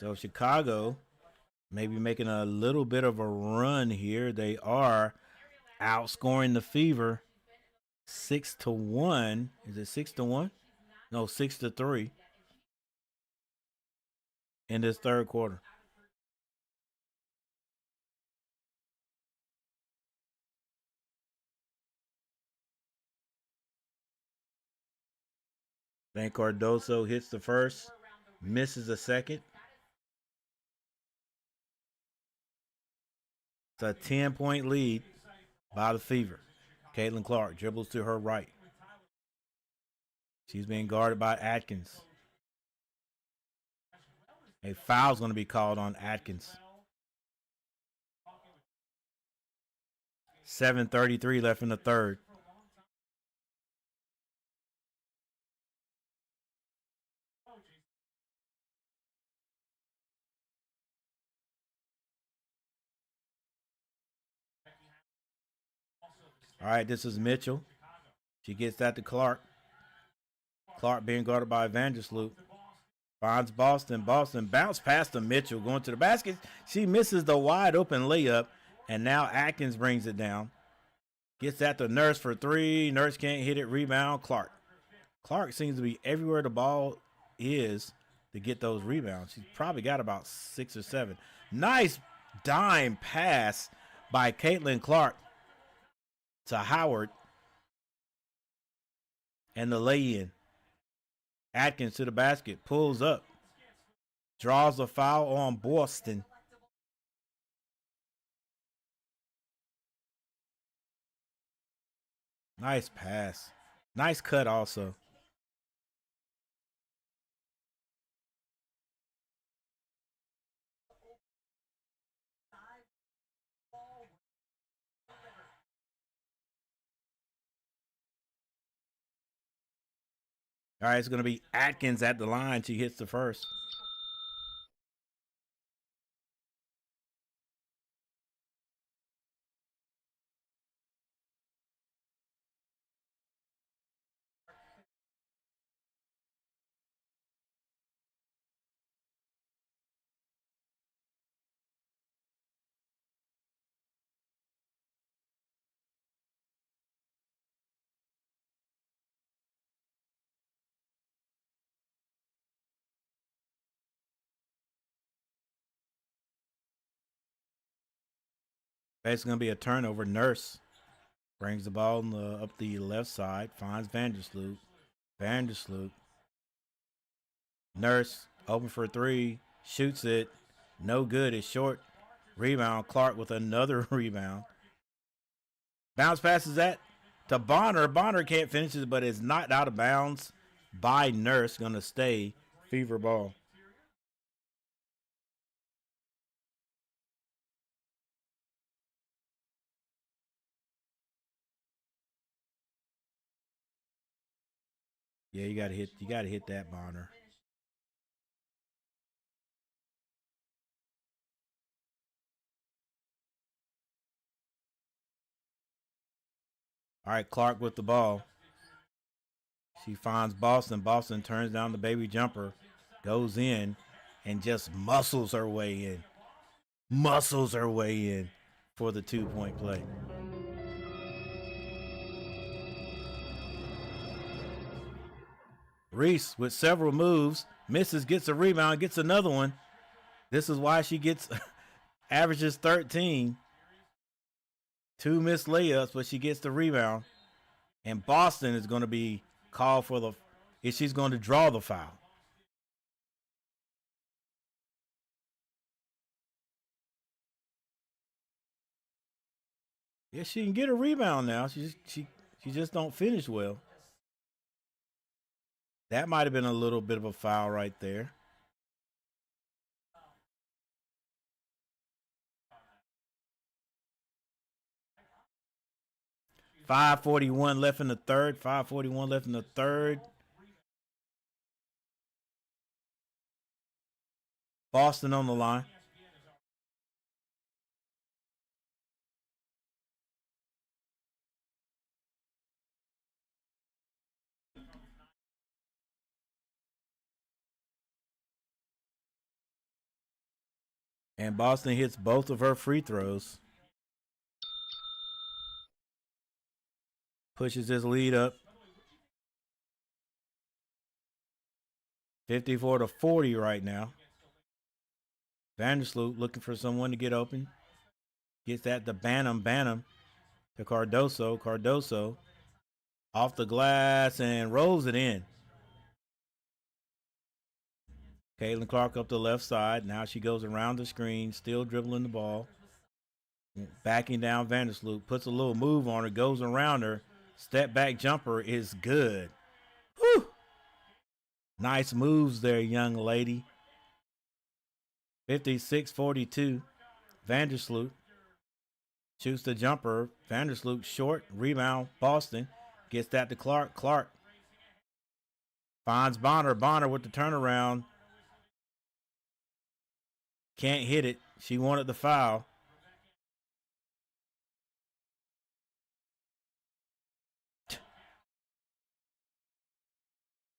So Chicago maybe making a little bit of a run here. They are outscoring the Fever 6-1. Is it 6-1? No, 6-3 in this third quarter. Then Cardoso hits the first, misses the second. It's a 10-point lead by the Fever. Caitlin Clark dribbles to her right. She's being guarded by Atkins. A foul's going to be called on Atkins. 7:33 left in the third. All right, this is Mitchell. She gets that to Clark. Clark being guarded by Vandersloot. Finds Boston. Boston bounce past to Mitchell going to the basket. She misses the wide open layup, and now Atkins brings it down. Gets that to Nurse for three. Nurse can't hit it. Rebound, Clark. Clark seems to be everywhere the ball is to get those rebounds. She's probably got about 6 or 7. Nice dime pass by Caitlin Clark to Howard. And the lay-in. Atkins to the basket, pulls up, draws a foul on Boston. Nice pass. Nice cut also. All right, it's going to be Atkins at the line. She hits the first. It's going to be a turnover. Nurse brings the ball up the left side, finds Vandersloot. Vandersloot. Nurse open for three, shoots it. No good. It's short. Rebound. Clark with another rebound. Bounce passes that to Bonner. Bonner can't finish it, but is knocked out of bounds by Nurse. Going to stay Fever ball. Yeah, you gotta hit that, Bonner. All right, Clark with the ball. She finds Boston. Boston turns down the baby jumper, goes in, and just muscles her way in. Muscles her way in for the 2-point play. Reese with several moves, misses, gets a rebound, gets another one. This is why she gets averages 13, 2 missed layups, but she gets the rebound. And Boston is going to be called for the if she's going to draw the foul. Yeah, she can get a rebound now. She just don't finish well. That might have been a little bit of a foul right there. .541 left in the third. 5:41 left in the third. Boston on the line. And Boston hits both of her free throws. Pushes his lead up. 54-40 right now. Vandersloot looking for someone to get open. Gets that to Banham to Cardoso. Cardoso off the glass and rolls it in. Caitlin Clark up the left side. Now she goes around the screen, still dribbling the ball. Backing down Vandersloot. Puts a little move on her, goes around her. Step back jumper is good. Whew. Nice moves there, young lady. 56-42. Vandersloot shoots the jumper. Vandersloot short. Rebound. Boston gets that to Clark. Clark finds Bonner. Bonner with the turnaround. Can't hit it. She wanted the foul.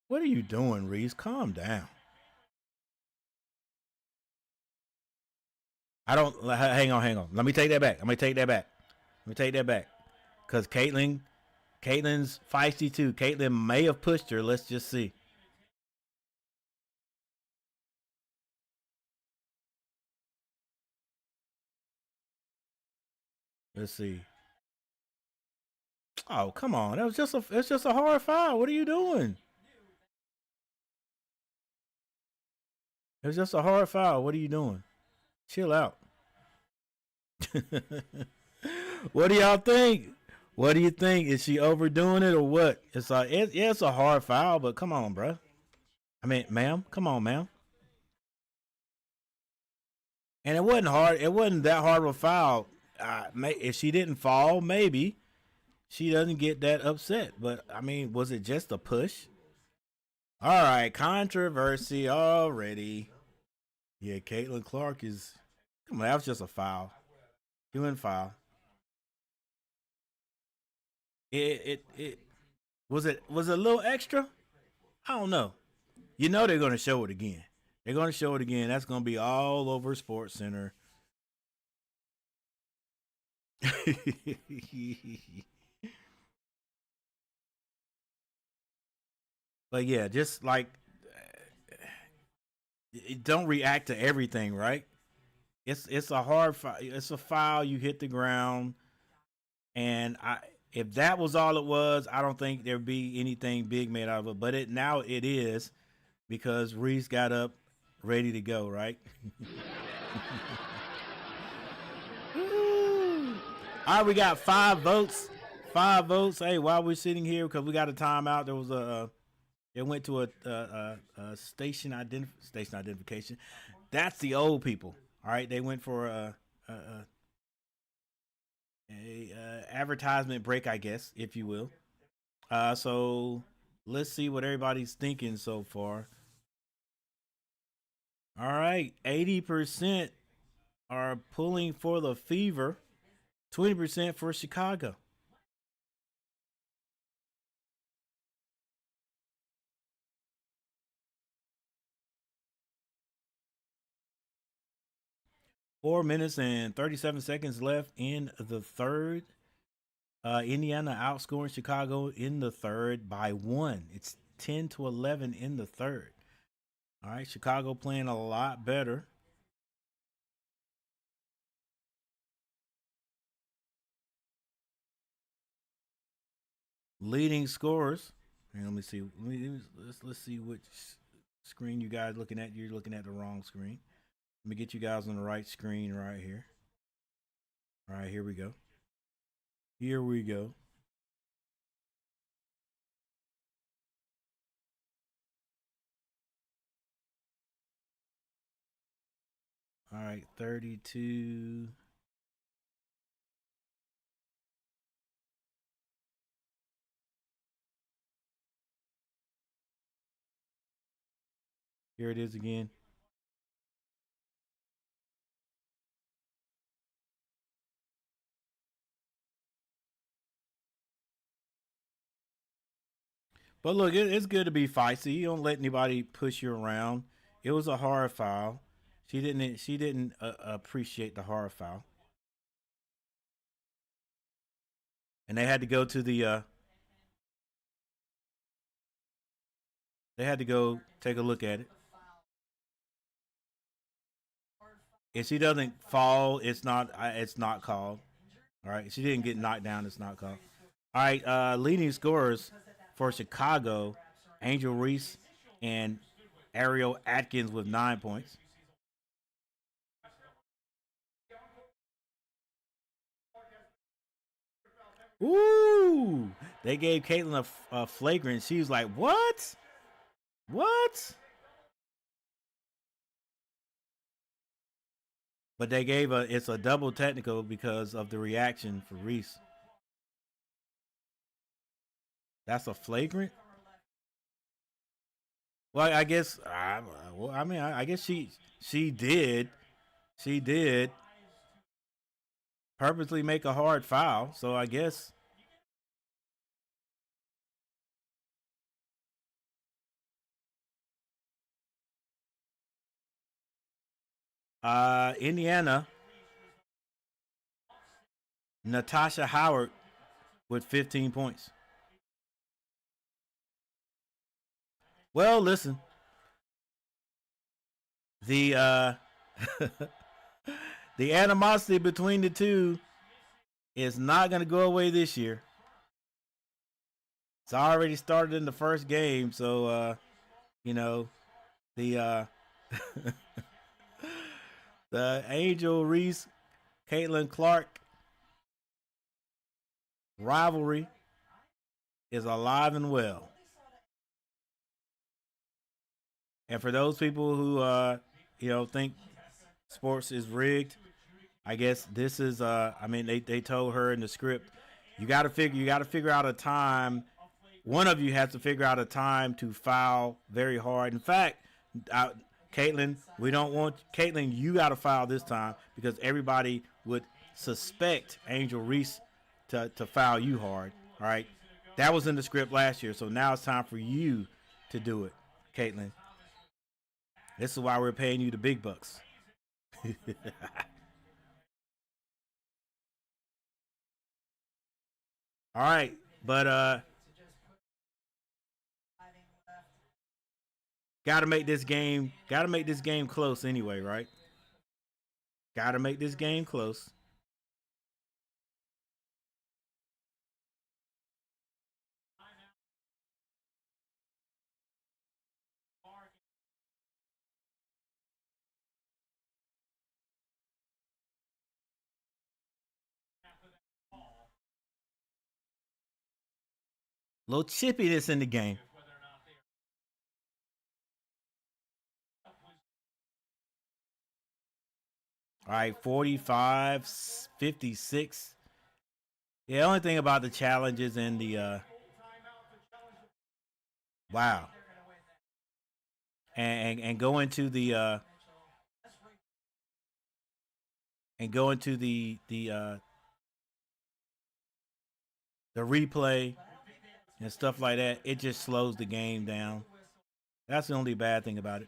What are you doing, Reese? Calm down. I don't. Hang on. Let me take that back. Because Caitlin's feisty too. Caitlin may have pushed her. Let's just see. Let's see. Oh, come on. It's just a hard foul. What are you doing? It was just a hard foul. What are you doing? Chill out. What do y'all think? What do you think? Is she overdoing it or what? It's like it's a hard foul, but come on, bro. I mean, ma'am, come on, ma'am. And it wasn't hard. It wasn't that hard of a foul. If she didn't fall, maybe she doesn't get that upset. But I mean, was it just a push? All right, controversy already. Yeah, Caitlin Clark is. Come on, that was just a foul. Doing foul. It was a little extra. I don't know. You know they're gonna show it again. They're gonna show it again. That's gonna be all over Sports Center. But yeah, just like don't react to everything, right? It's a hard it's a foul. You hit the ground, and if that was all it was, I don't think there'd be anything big made out of it. But now it is because Reese got up ready to go, right? All right, we got 5 votes. 5 votes. Hey, while we're sitting here, because we got a timeout, there was it went to a station identification. That's the old people. All right, they went for a advertisement break, I guess, if you will. So let's see what everybody's thinking so far. All right, 80% are pulling for the Fever, 20% for Chicago. Four minutes and 37 seconds left in the third. Indiana outscoring Chicago in the third by 1. It's 10-11 in the third. All right, Chicago playing a lot better. Leading scorers. And let me see. Let's see which screen you guys looking at. You're looking at the wrong screen. Let me get you guys on the right screen right here. All right, here we go. Here we go. All right, 32. Here it is again. But look, it's good to be feisty. You don't let anybody push you around. It was a hard foul. She didn't appreciate the hard foul, and they had to go to the. They had to go take a look at it. If she doesn't fall, it's not. It's not called. All right. She didn't get knocked down. It's not called. All right. Leading scorers for Chicago: Angel Reese and Ariel Atkins with 9 points. Ooh, they gave Caitlin a flagrant. She was like, "What? What?" But they gave a it's a double technical because of the reaction for Reese. That's a flagrant. Well, I guess. Well, I mean, I guess she did purposely make a hard foul. So I guess Indiana, Natasha Howard with 15 points. Well, listen, the the animosity between the two is not going to go away this year. It's already started in the first game, so you know the the Angel Reese, Caitlin Clark rivalry is alive and well. And for those people who think sports is rigged, I guess this is I mean they told her in the script, you got to figure out a time. One of you has to figure out a time to foul very hard. In fact, uh, Caitlin, we don't want Caitlin. You got to foul this time because everybody would suspect Angel Reese to foul you hard. All right, that was in the script last year, so now it's time for you to do it, Caitlin. This is why we're paying you the big bucks. All right, but got to make this game close anyway, right? Got to make this game close. Little chippiness in the game. All right, 45, 56. Yeah, the only thing about the challenges and the wow, and go into the replay and stuff like that, it just slows the game down. That's the only bad thing about it.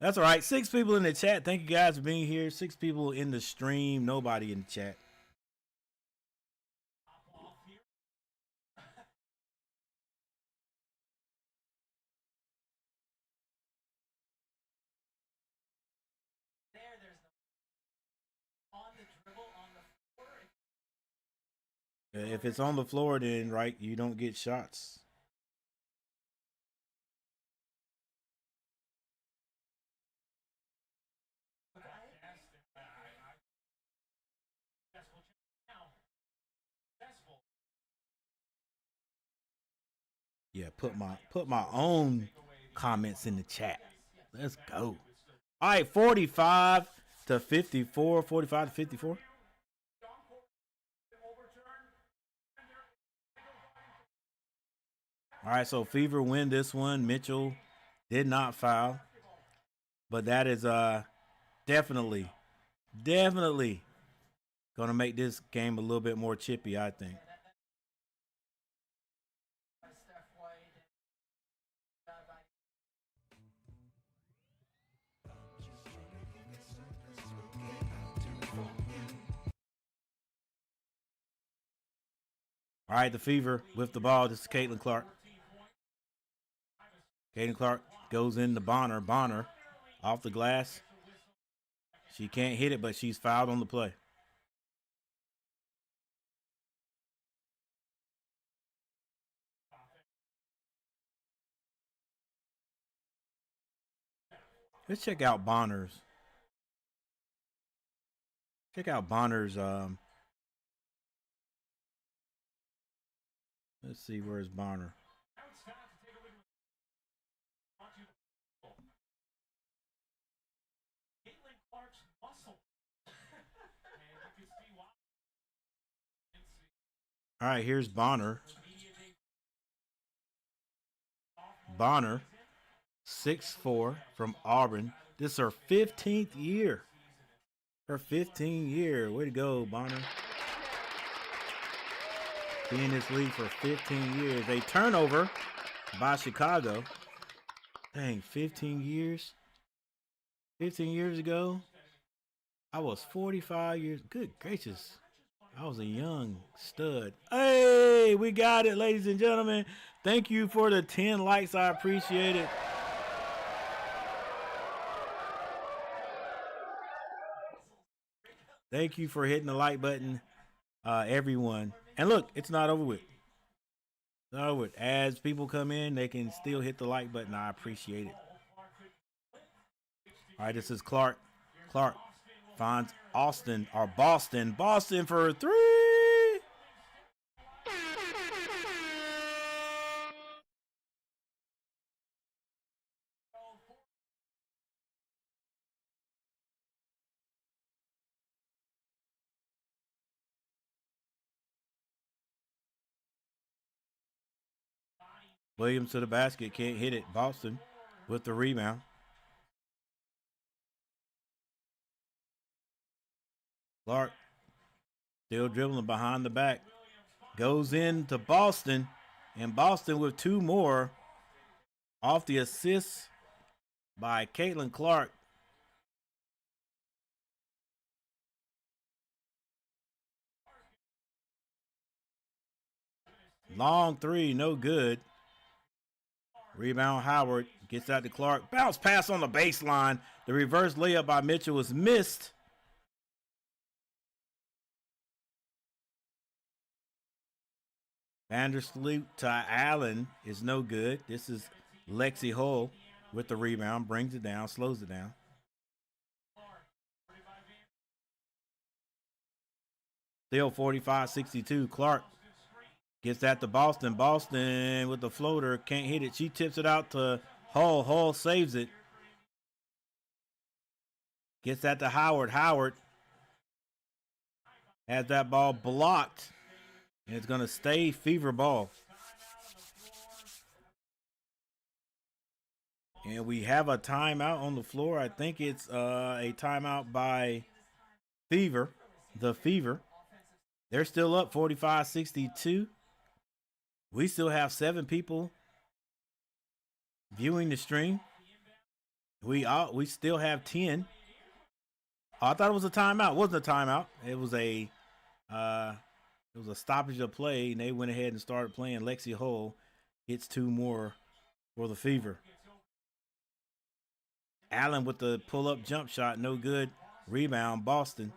That's all right. 6 people in the chat. Thank you guys for being here. 6 people in the stream. Nobody in the chat. If it's on the floor, then right, you don't get shots. Yeah, put my own comments in the chat. Let's go. All right, 45 to 54, 45 to 54. All right, so Fever win this one. Mitchell did not foul, but that is definitely going to make this game a little bit more chippy, I think. All right, the Fever with the ball. This is Caitlin Clark. Caitlin Clark goes into Bonner. Bonner off the glass. She can't hit it, but she's fouled on the play. Let's check out Bonner's. Check out Bonner's. Let's see, where's Bonner? All right, here's Bonner. Bonner, 6'4" from Auburn. This is her 15th year. Her 15th year. Way to go, Bonner. Been in this league for 15 years. A turnover by Chicago. Dang, 15 years. 15 years ago, I was 45 years. Good gracious. I was a young stud. Hey, we got it, ladies and gentlemen. Thank you for the 10 likes. I appreciate it. Thank you for hitting the like button, everyone. And look, it's not over with. It's not over with. As people come in, they can still hit the like button. I appreciate it. All right, this is Clark. Clark finds Austin or Boston. Boston for 3. Williams to the basket, can't hit it. Boston with the rebound. Clark still dribbling behind the back. Goes into Boston, and Boston with 2 more off the assist by Caitlin Clark. Long 3, no good. Rebound Howard gets out to Clark. Bounce pass on the baseline. The reverse layup by Mitchell was missed. Vandersloot to Allen is no good. This is Lexi Hull with the rebound. Brings it down, slows it down. Still 45-62. Clark gets that to Boston. Boston with the floater. Can't hit it. She tips it out to Hull. Hull saves it. Gets that to Howard. Howard has that ball blocked. And it's going to stay Fever ball. And we have a timeout on the floor. I think it's a timeout by Fever. The Fever. They're still up 45-62. We still have 7 people viewing the stream. We still have 10. Oh, I thought it was a timeout. It wasn't a timeout. It was a stoppage of play, and they went ahead and started playing. Lexi Hull hits 2 more for the Fever. Allen with the pull-up jump shot, no good. Rebound, Boston.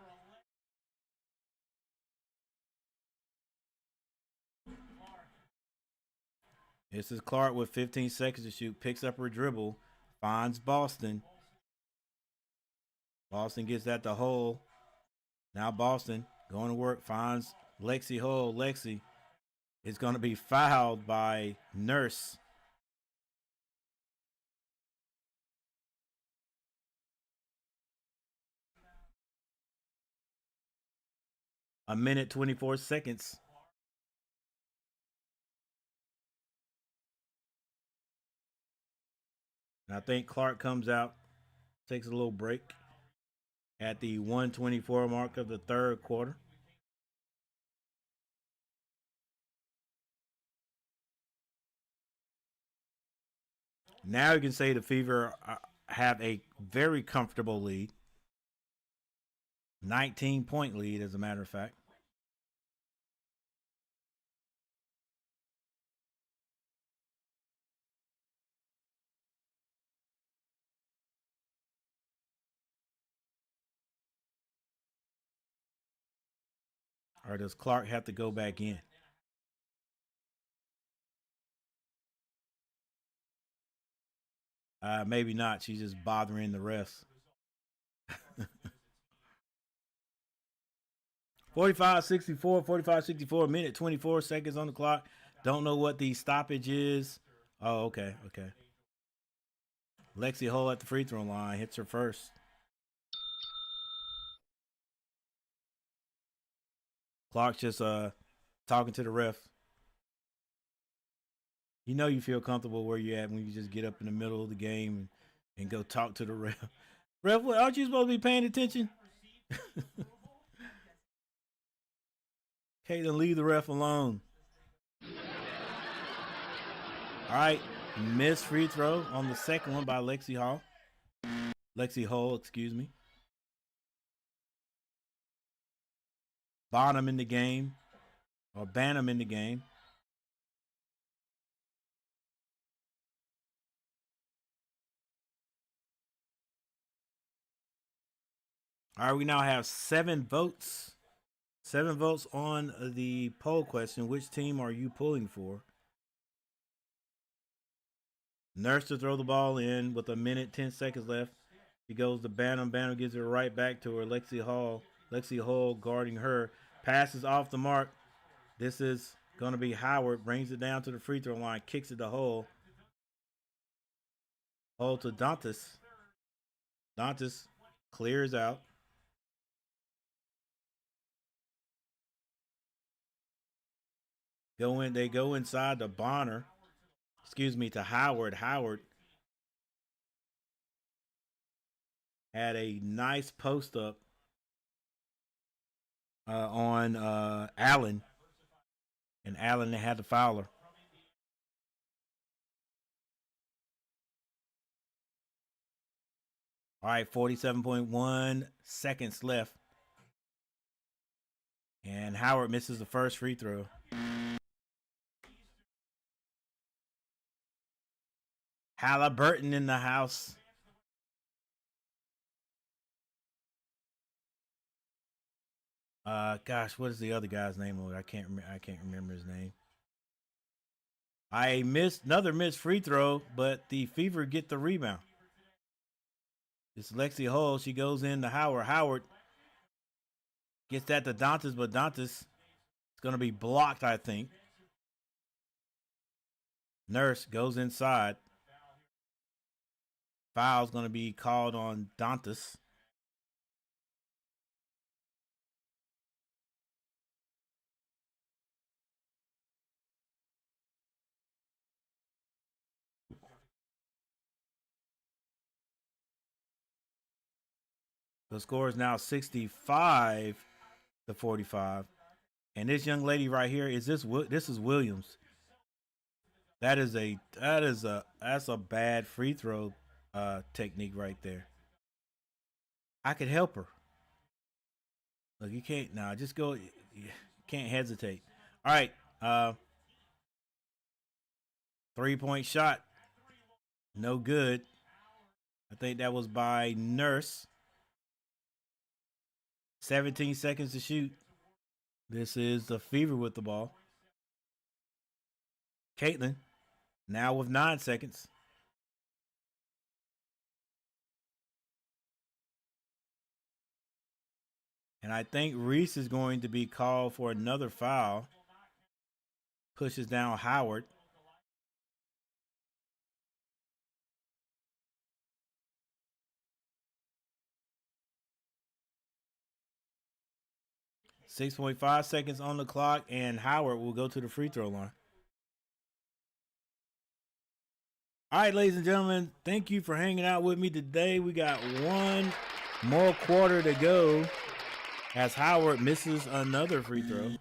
This is Clark with 15 seconds to shoot. Picks up her dribble. Finds Boston. Boston gets at the hole. Now Boston going to work. Finds Lexi Hull. Lexi is going to be fouled by Nurse. A minute, 24 seconds. And I think Clark comes out, takes a little break at the 124 mark of the third quarter. Now you can say the Fever have a very comfortable lead. 19-point lead, as a matter of fact. Or does Clark have to go back in? Maybe not. She's just bothering the refs. 45-64, 45-64, minute 24 seconds on the clock. Don't know what the stoppage is. Oh, okay, okay. Lexi Hull at the free throw line hits her first. Clark's just talking to the ref. You know you feel comfortable where you're at when you just get up in the middle of the game and go talk to the ref. Ref, aren't you supposed to be paying attention? Caitlin, leave the ref alone. All right, missed free throw on the second one by Lexi Hull. Lexi Hull, excuse me. Bonham in the game, or Banham in the game. All right, we now have 7 votes. 7 votes on the poll question. Which team are you pulling for? Nurse to throw the ball in with a minute, 10 seconds left. He goes to Banham. Banham gives it right back to her. Lexi Hull. Lexi Hull guarding her. Passes off the mark. This is going to be Howard. Brings it down to the free throw line. Kicks it to Hull. Hull to Dantas. Dantas clears out. They go inside to Bonner. Excuse me, to Howard. Howard had a nice post up on Allen, and Allen had to foul her. All right, 47.1 seconds left. And Howard misses the first free throw. Halliburton in the house. Gosh, what is the other guy's name? I can't remember his name. I missed another missed free throw, but the Fever get the rebound. It's Lexi Hull. She goes in to Howard. Howard gets that to Dantas, but Dantas is going to be blocked, I think. Nurse goes inside. Foul's going to be called on Dantas. The score is now 65 to 45. And this young lady right here is this is Williams. That's a bad free throw technique right there. I could help her. Look, you can't just go. You can't hesitate. All right. 3-point shot. No good. I think that was by Nurse. 17 seconds to shoot. This is the Fever with the ball. Caitlin Now with 9 seconds. And I think Reese is going to be called for another foul. Pushes down Howard. .5 seconds on the clock, and Howard will go to the free throw line. All right, ladies and gentlemen, thank you for hanging out with me today. We got one more quarter to go as Howard misses another free throw.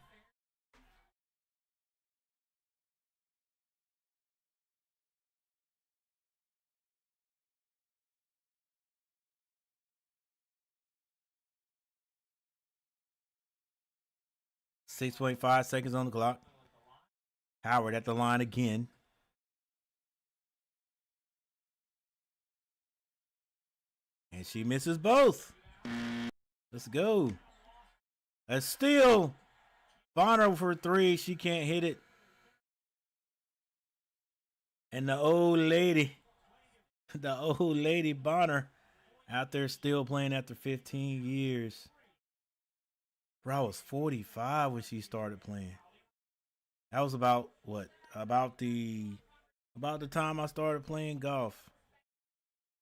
.5 seconds on the clock. Howard at the line again. And she misses both. Let's go. A steal. Bonner for 3. She can't hit it. And the old lady Bonner out there still playing after 15 years. Bro, I was 45 when she started playing. That was about what? About the time I started playing golf.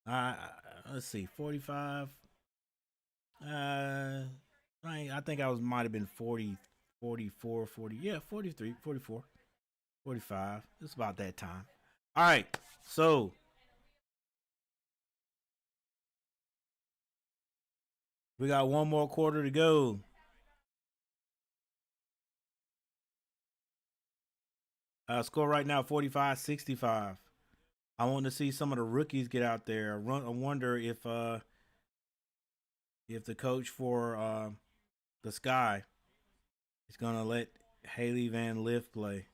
Let's see, 45. I think I might have been 40, 44, 40. Yeah, 43, 44, 45. It's about that time. All right, so we got one more quarter to go. Score right now 45-65. I want to see some of the rookies get out there. I wonder if the coach for the Sky is gonna let Haley Van Lith play.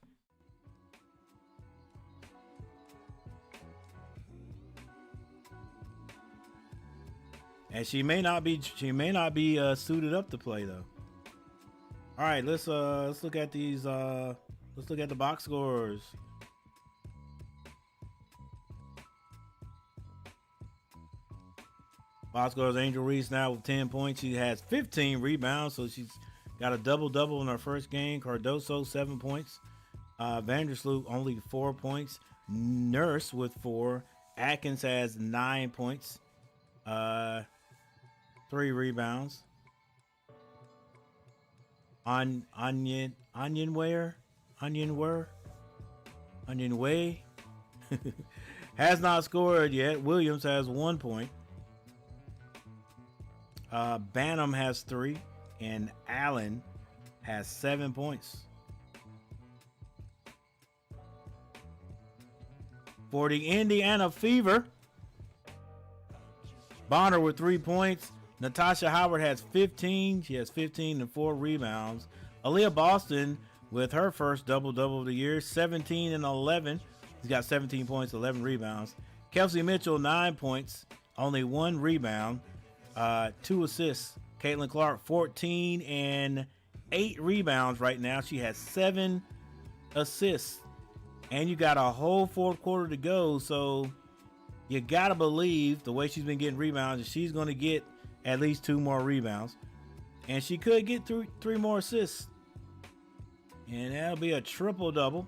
And she may not be suited up to play though. All right, let's look at these. Let's look at the box scores. Box scores: Angel Reese now with 10 points. She has 15 rebounds, so she's got a double-double in her first game. Cardoso 7 points. Vandersloot only 4 points. Nurse with 4. Atkins has 9 points. 3 rebounds. Wnba has not scored yet. Williams has 1 point. Banham has 3, and Allen has 7 points. For the Indiana Fever, Bonner with 3 points. Natasha Howard has 15. She has 15 and 4 rebounds. Aaliyah Boston with her first double-double of the year, 17 and 11. She's got 17 points, 11 rebounds. Kelsey Mitchell, 9 points, only 1 rebound, 2 assists. Caitlin Clark, 14 and 8 rebounds right now. She has 7 assists. And you got a whole fourth quarter to go, so you got to believe the way she's been getting rebounds, she's going to get at least 2 more rebounds. And she could get 3 more assists. And that'll be a triple-double.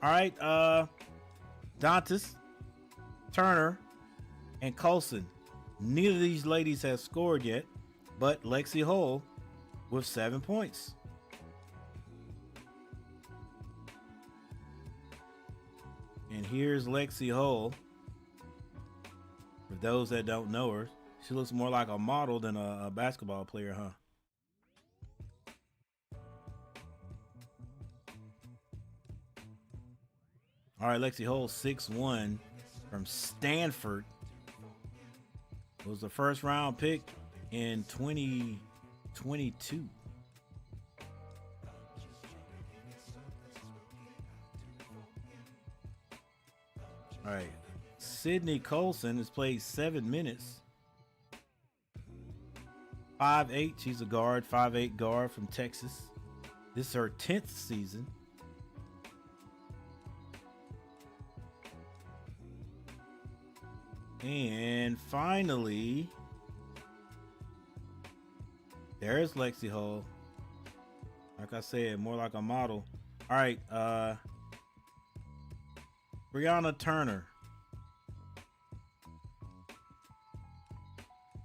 All right, Dantas, Turner, and Coulson. Neither of these ladies have scored yet, but Lexi Hull with 7 points. And here's Lexi Hull. For those that don't know her, she looks more like a model than a basketball player, huh? All right, Lexi Hull, 6'1", from Stanford. Was the first round pick in 2022. All right, Sydney Colson has played 7 minutes. 5'8", she's a guard, 5'8" guard from Texas. This is her 10th season. And finally, there's Lexi Hull. Like I said, more like a model. All right, Brianna Turner.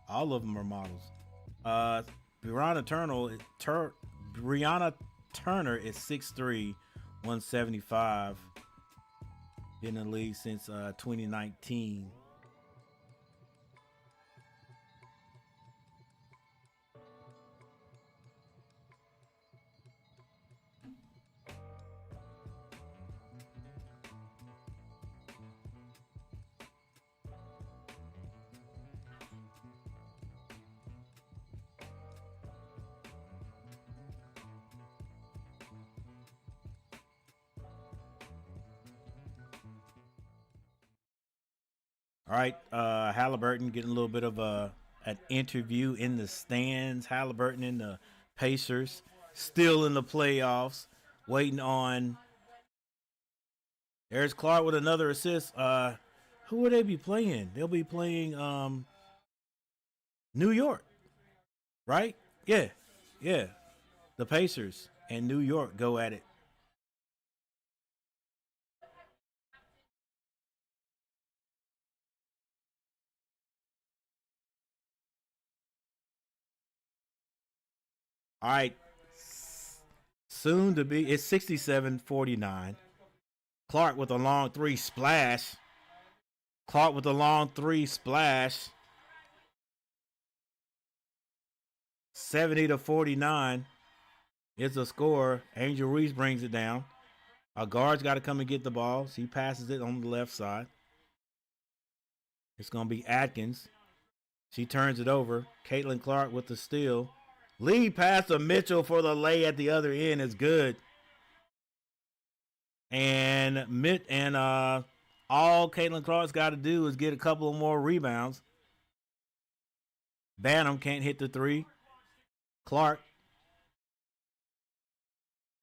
All of them are models. Uh, Brianna Turner is 6'3", 175. Been in the league since 2019. All right, Halliburton getting a little bit of an interview in the stands. Halliburton and the Pacers still in the playoffs, waiting on. There's Clark with another assist. Who will they be playing? They'll be playing New York, right? Yeah, yeah. The Pacers and New York go at it. All right, soon to be. It's 67-49. Clark with a long three splash. Clark with a long three splash. 70-49 is the score. Angel Reese brings it down. Our guard's got to come and get the ball. He passes it on the left side. It's going to be Atkins. She turns it over. Caitlin Clark with the steal. Lead pass to Mitchell for the lay at the other end is good. And all Caitlin Clark's got to do is get a couple of more rebounds. Bantam can't hit the three. Clark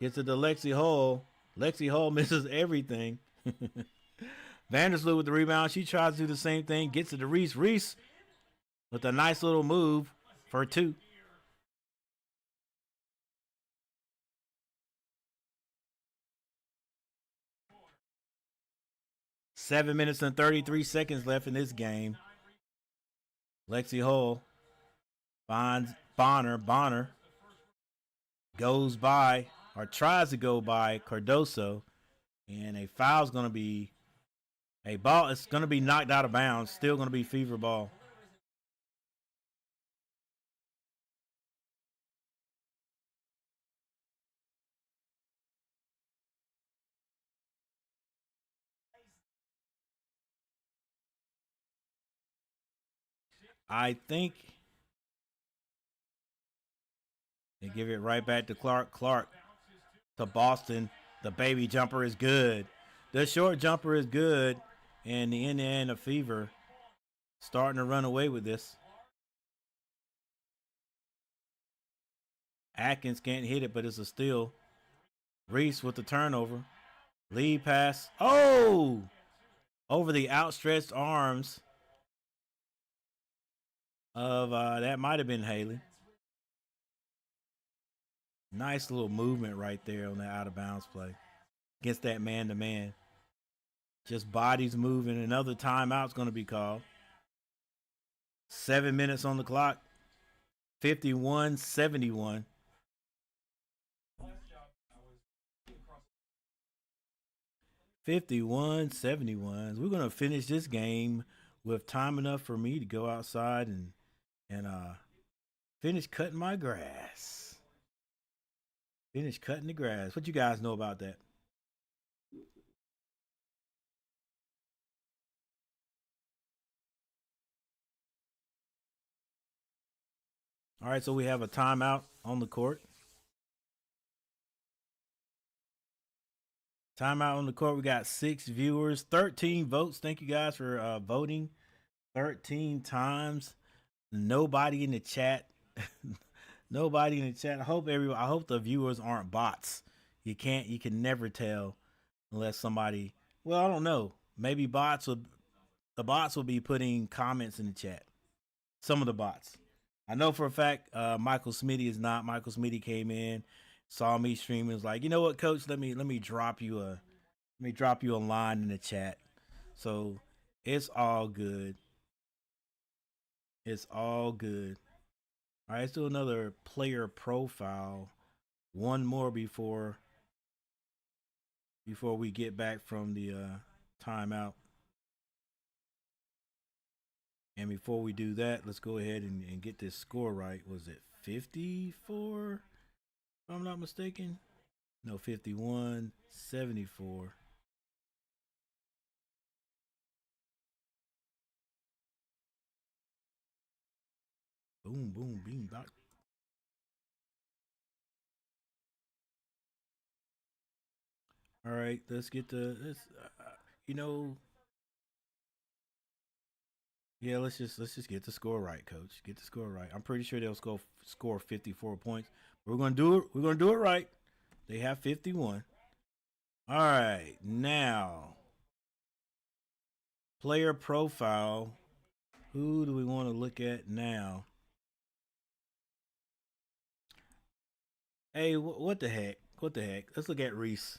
gets it to Lexi Hull. Lexi Hull misses everything. Vandersloot with the rebound. She tries to do the same thing. Gets it to Reese. Reese with a nice little move for two. Seven minutes and 33 seconds left in this game. Lexi Hull finds Bonner. Bonner goes by or tries to go by Cardoso. And a foul's going to be a ball. It's going to be knocked out of bounds. Still going to be Fever ball. I think they give it right back to Clark. Clark to Boston. The baby jumper is good. The short jumper is good. And the Indiana Fever starting to run away with this. Atkins can't hit it, but it's a steal. Reese with the turnover. Lead pass. Oh! Over the outstretched arms of, that might have been Haley. Nice little movement right there on the out of bounds play. Against that man to man. Just bodies moving. Another timeout's going to be called. 7 minutes on the clock. 51-71. We're going to finish this game with time enough for me to go outside and finish cutting my grass. Finish cutting the grass. What you guys know about that? All right, so we have a timeout on the court. Timeout on the court. We got 6 viewers, 13 votes. Thank you guys for voting 13 times. Nobody in the chat. Nobody in the chat. I hope the viewers aren't bots. You can never tell unless somebody, well, I don't know. Maybe bots the bots will be putting comments in the chat. Some of the bots. I know for a fact Michael Smitty is not. Michael Smitty came in, saw me streaming, was like, you know what, coach, let me drop you a line in the chat. So it's all good. It's all good. All right, let's do another player profile. One more before we get back from the timeout. And before we do that, let's go ahead and get this score right. Was it 54? If I'm not mistaken. No, 51, 74. Boom, boom, beam, bop. All right, let's get the let's you know yeah, let's just get the score right, coach. Get the score right. I'm pretty sure they'll score 54 points. We're gonna do it. We're gonna do it right. They have 51. All right, now player profile. Who do we want to look at now? Hey, what the heck? What the heck? Let's look at Reese.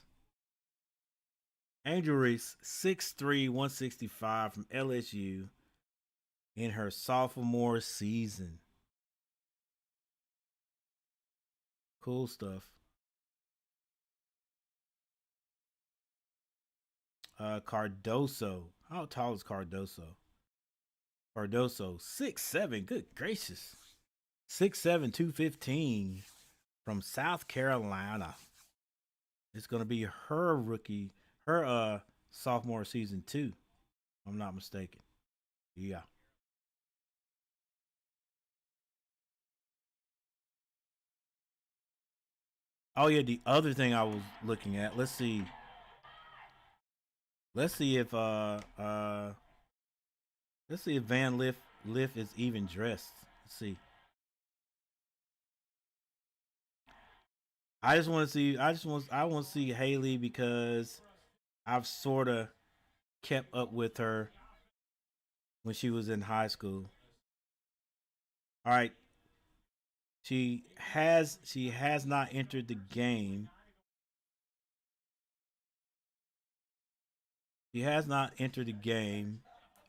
Angel Reese, 6'3", 165 from LSU in her sophomore season. Cool stuff. Cardoso. How tall is Cardoso? Cardoso, 6'7". Good gracious. 6'7", 215 from South Carolina. It's gonna be her sophomore season too. If I'm not mistaken. Yeah. Oh yeah, the other thing I was looking at. Let's see. Let's see if let's see if Van Lift is even dressed. Let's see. I just want to see. I want to see Haley because I've sort of kept up with her when she was in high school. All right, she has not entered the game. She has not entered the game.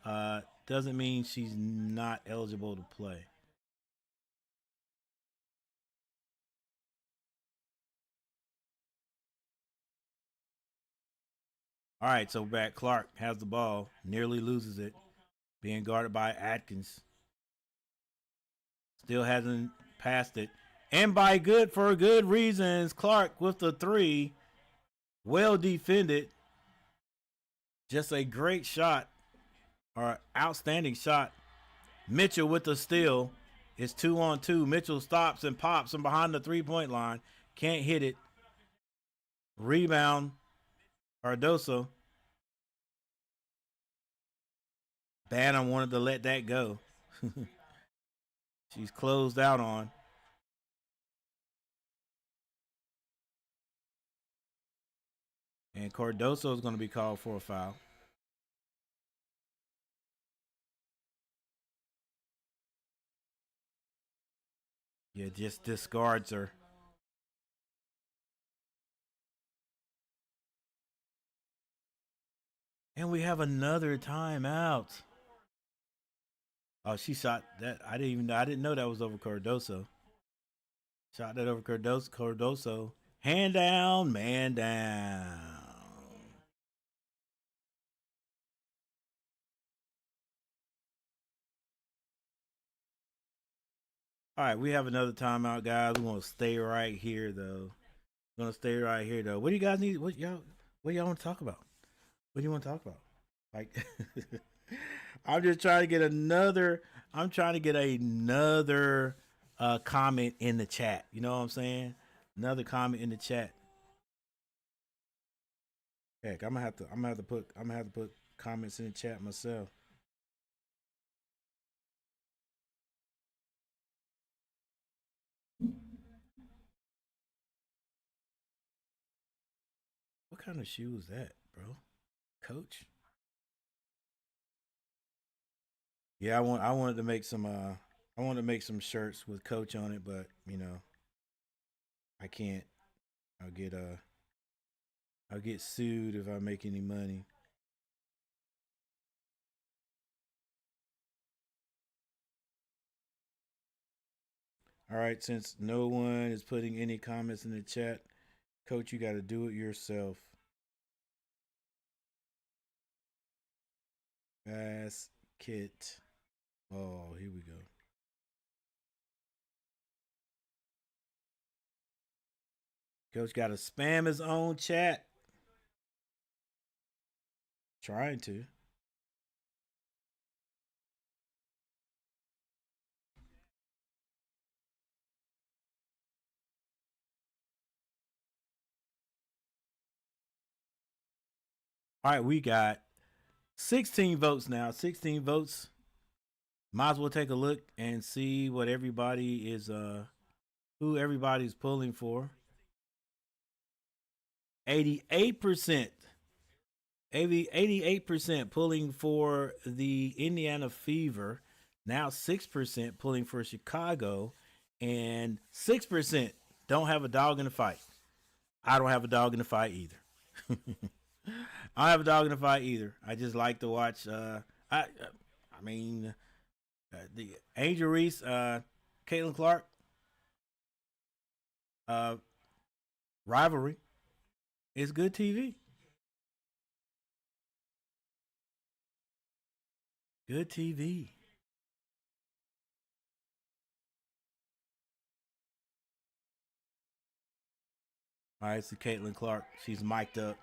Doesn't mean she's not eligible to play. All right, so back Clark has the ball, nearly loses it, being guarded by Atkins. Still hasn't passed it. And for good reasons, Clark with the three. Well defended. Just a great shot or outstanding shot. Mitchell with the steal. It's 2-on-2. Mitchell stops and pops from behind the 3-point line. Can't hit it. Rebound. Cardoso. Bantam wanted to let that go. She's closed out on. And Cardoso is going to be called for a foul. Yeah, just discards her. And we have another timeout. Oh, she shot that. I didn't know that was over Cardoso. Shot that over Cardoso. Hand down, man down. All right, we have another timeout, guys. We're gonna stay right here though. We're gonna stay right here though. What do you guys need? What y'all want to talk about? What do you want to talk about? Like I'm just trying to get another I'm trying to get another comment in the chat. You know what I'm saying? Another comment in the chat. Heck, I'm gonna have to put comments in the chat myself. What kind of shoe is that, bro? Coach? Yeah, I wanted to make some I wanted to make some shirts with Coach on it, but you know I can't. I'll get uh I'll get sued if I make any money. All right, since no one is putting any comments in the chat, Coach, you got to do it yourself. Basket. Oh, here we go. Coach got to spam his own chat. Trying to. All right, we got 16 votes now. 16 votes. Might as well take a look and see what everybody is who everybody's pulling for. 88%. 88% pulling for the Indiana Fever. Now 6% pulling for Chicago. And 6% don't have a dog in the fight. I don't have a dog in the fight either. I don't have a dog in the fight either. I just like to watch. I mean, the Angel Reese, Caitlin Clark rivalry is good TV. Good TV. All right, so Caitlin Clark, she's mic'd up.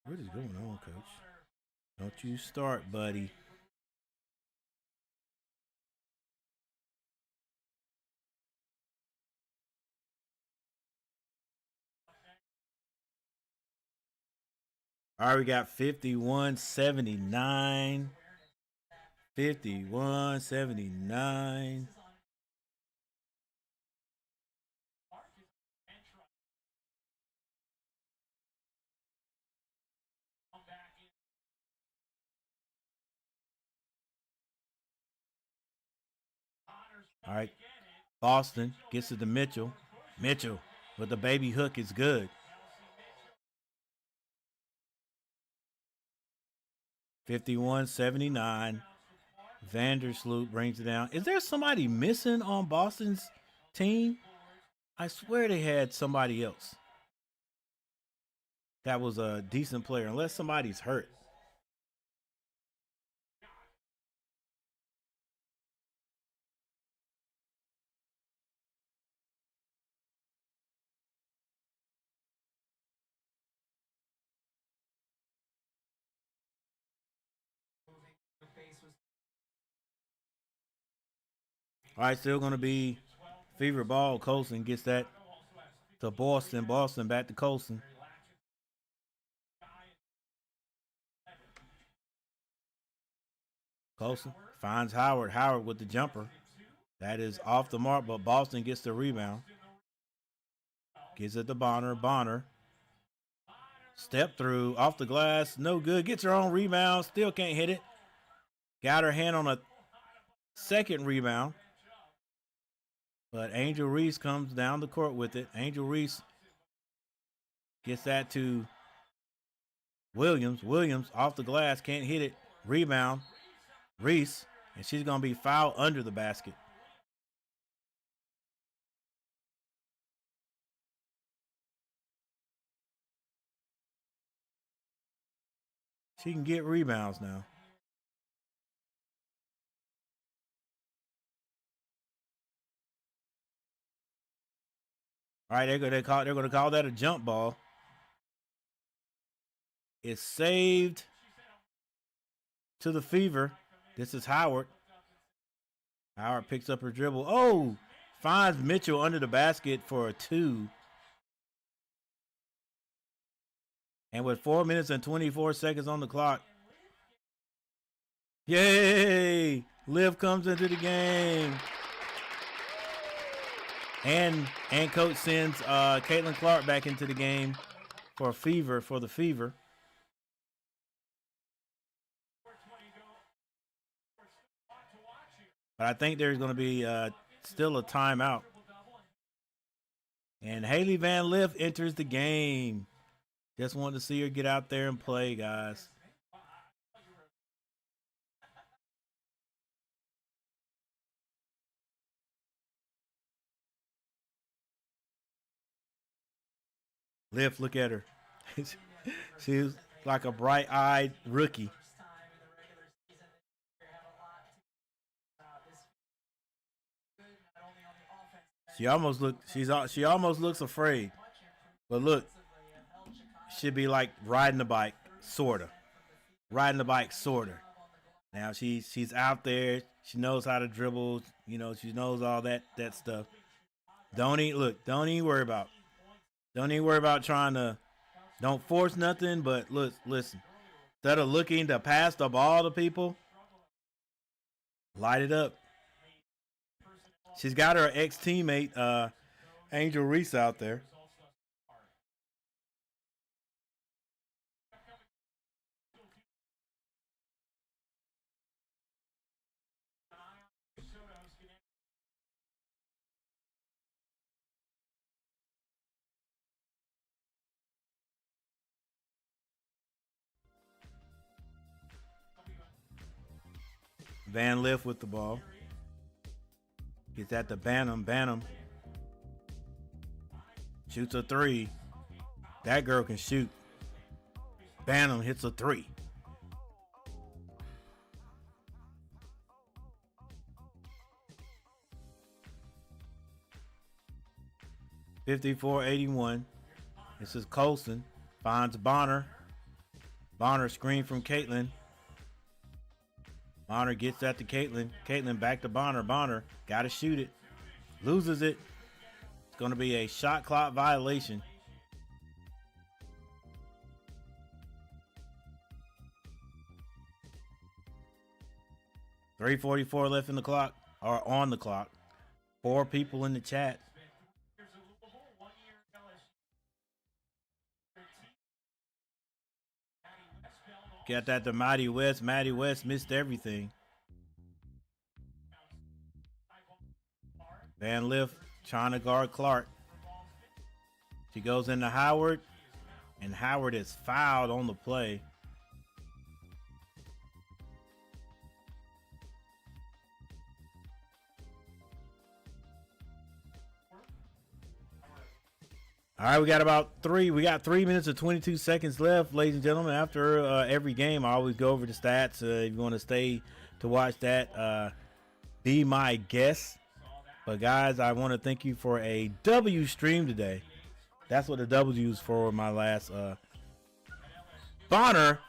What is going on, Coach? Don't you start, buddy. All right, we got 51-79. 51-79. All right, Boston gets it to Mitchell. Mitchell with the baby hook is good. 51-79. Vandersloot brings it down. Is there somebody missing on Boston's team? I swear they had somebody else that was a decent player, unless somebody's hurt. All right, still going to be Fever ball. Colson gets that to Boston. Boston back to Colson. Colson finds Howard. Howard with the jumper. That is off the mark, but Boston gets the rebound. Gives it to Bonner. Bonner. Step through. Off the glass. No good. Gets her own rebound. Still can't hit it. Got her hand on a second rebound. But Angel Reese comes down the court with it. Angel Reese gets that to Williams. Williams off the glass. Can't hit it. Rebound. Reese. And she's going to be fouled under the basket. She can get rebounds now. All right, they're going to call that a jump ball. It's saved to the Fever. This is Howard. Howard picks up her dribble. Oh, finds Mitchell under the basket for a two. And with 4 minutes and 24 seconds on the clock. Yay! Liv comes into the game. And Coach sends Caitlin Clark back into the game for a fever for the fever. But I think there's going to be still a timeout. And Haley Van Lith enters the game. Just wanted to see her get out there and play, guys. Lith, look at her. She's like a bright-eyed rookie. She almost looks afraid. But look, should be like riding the bike, sorta. Riding the bike, sorta. Now she's out there. She knows how to dribble. You know, she knows all that stuff. Don't even worry about. Don't even worry about trying to. Don't force nothing. But listen. Instead of looking to pass the ball to people, light it up. She's got her ex-teammate, Angel Reese, out there. Van Lith with the ball. Gets at the Bantam. Shoots a three. That girl can shoot. Bantam hits a three. (54-81). This is Colson. Finds Bonner. Bonner screen from Caitlin. Bonner gets at the Caitlin. Caitlin back to Bonner. Bonner got to shoot it. Loses it. It's going to be a shot clock violation. .344 left in the clock, or on the clock. 4 people in the chat. Got that to Maddie West. Maddie West missed everything. Van Lith trying to guard Clark. She goes into Howard, and Howard is fouled on the play. All right, we got 3 minutes and 22 seconds left, ladies and gentlemen. After every game, I always go over the stats. If you want to stay to watch that, be my guest. But guys, I want to thank you for a W stream today. That's what the W is for. My last Bonner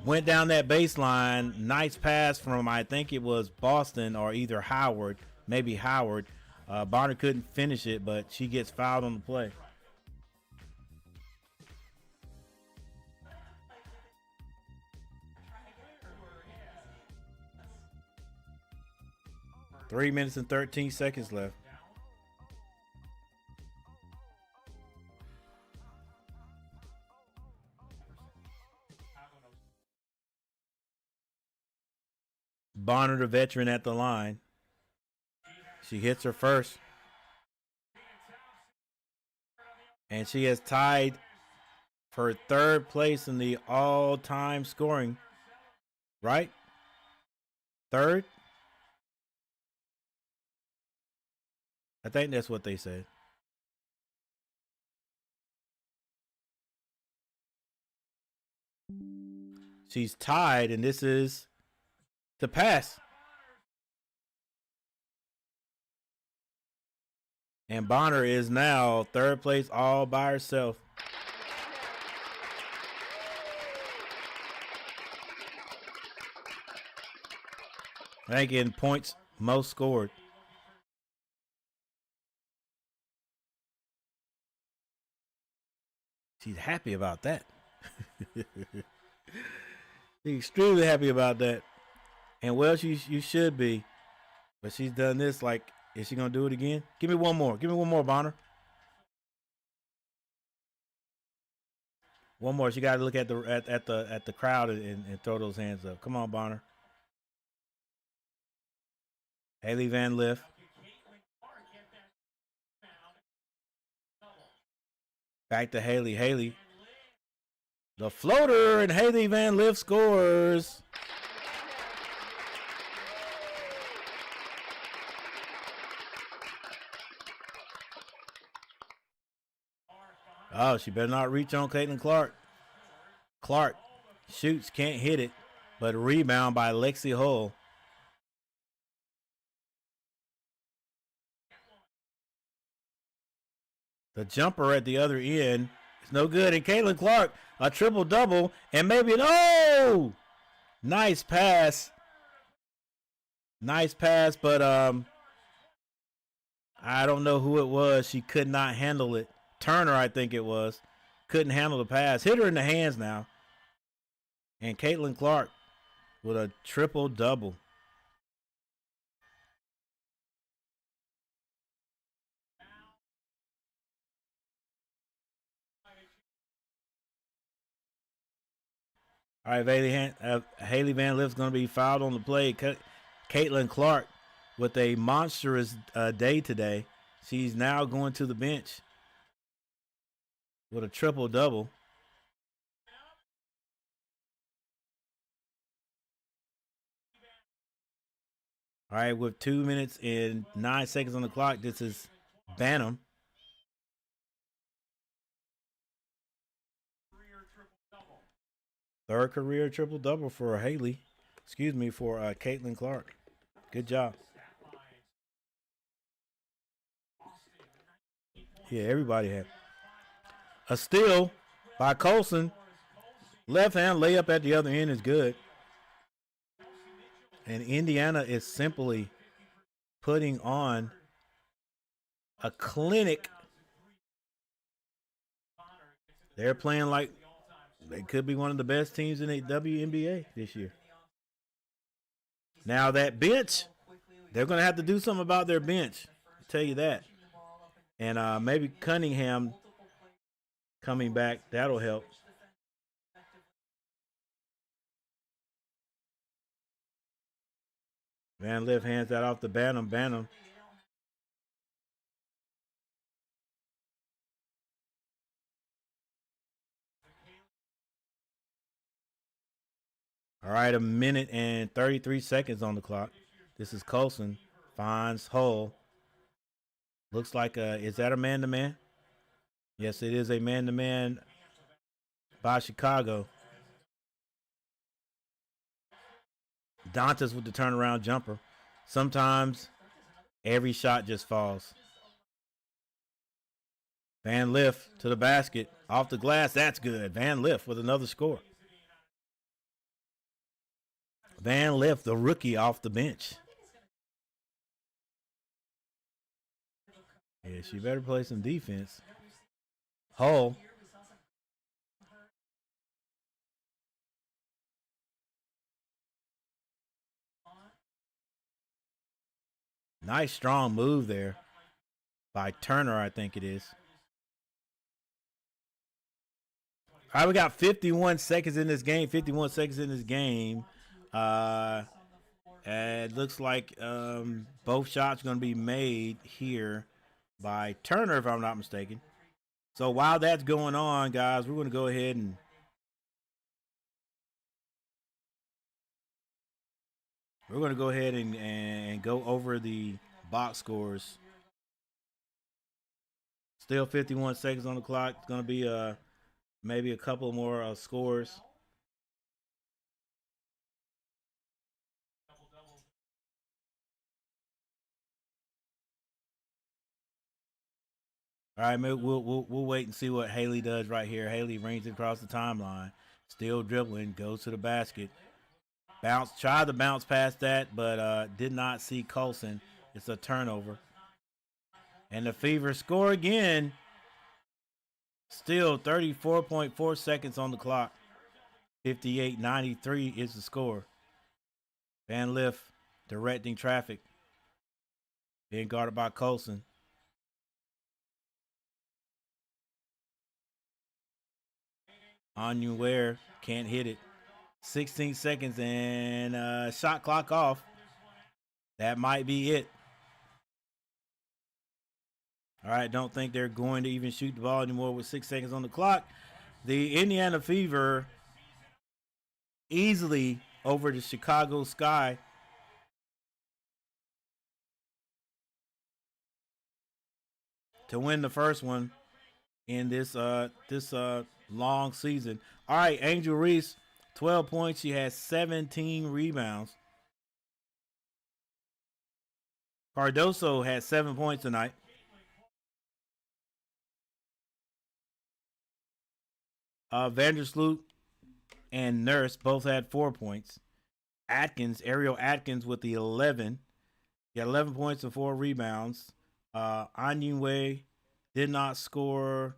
went down that baseline. Nice pass from, I think it was Boston or either Howard, maybe Howard. Bonner couldn't finish it, but she gets fouled on the play. Three minutes and 13 seconds left. Bonner, the veteran, at the line. She hits her first. And she has tied for 3rd place in the all-time scoring. Right? 3rd? I think that's what they said. She's tied, and this is the pass. And Bonner is now 3rd place all by herself. I think in points most scored. She's happy about that. She's extremely happy about that. And well, you should be. But she's done this like, is she going to do it again? Give me one more. Give me one more, Bonner. One more. She got to look at the crowd and throw those hands up. Come on, Bonner. Haley Van Lift. Back to Haley. Haley. The floater, and Haley Van Lift scores. Oh, she better not reach on Caitlin Clark. Clark shoots, can't hit it, but a rebound by Lexi Hull. The jumper at the other end is no good. And Caitlin Clark, a triple-double, and maybe nice pass. Nice pass, but I don't know who it was. She could not handle it. Turner, I think it was. Couldn't handle the pass. Hit her in the hands now. And Caitlin Clark with a triple-double. All right, Haley Van Lift's going to be fouled on the play. Caitlin Clark with a monstrous day today. She's now going to the bench with a triple-double. All right, with 2 minutes and 9 seconds on the clock, this is Bantam. Third career triple-double for Haley. Excuse me, for Caitlin Clark. Good job. Yeah, everybody had. A steal by Colson. Left hand layup at the other end is good. And Indiana is simply putting on a clinic. They're playing like they could be one of the best teams in the WNBA this year. Now that bench, they're going to have to do something about their bench. I'll tell you that. And maybe Cunningham coming back, that'll help. Van Lift hands that off to Bantam. Bantam. All right, 1 minute and 33 seconds on the clock. This is Colson. Finds Hull. Looks like is that a man-to-man? Yes, it is a man-to-man by Chicago. Dantas with the turnaround jumper. Sometimes every shot just falls. Van Lift to the basket. Off the glass, that's good. Van Lift with another score. Van Lift, the rookie off the bench. Yeah, she better play some defense. Hull. Nice strong move there by Turner, I think it is. All right, we got 51 seconds in this game. 51 seconds in this game. It looks like both shots are going to be made here by Turner, if I'm not mistaken. So while that's going on, guys, we're going to go ahead and go over the box scores. Still 51 seconds on the clock. It's going to be maybe a couple more scores. All right, maybe we'll wait and see what Haley does right here. Haley rings it across the timeline, still dribbling, goes to the basket. Tried to bounce past that, but did not see Colson. It's a turnover. And the Fever score again. Still 34.4 seconds on the clock. 58-93 is the score. Van Lift directing traffic. Being guarded by Colson. Wnba can't hit it. 16 seconds and shot clock off. That might be it. All right, don't think they're going to even shoot the ball anymore with 6 seconds on the clock. The Indiana Fever easily over the Chicago Sky. To win the first one in this long season. All right, Angel Reese, 12 points. She has 17 rebounds. Cardoso had 7 points tonight. Vandersloot and Nurse both had 4 points. Ariel Atkins with the 11. He had 11 points and 4 rebounds. Onyinwe did not score.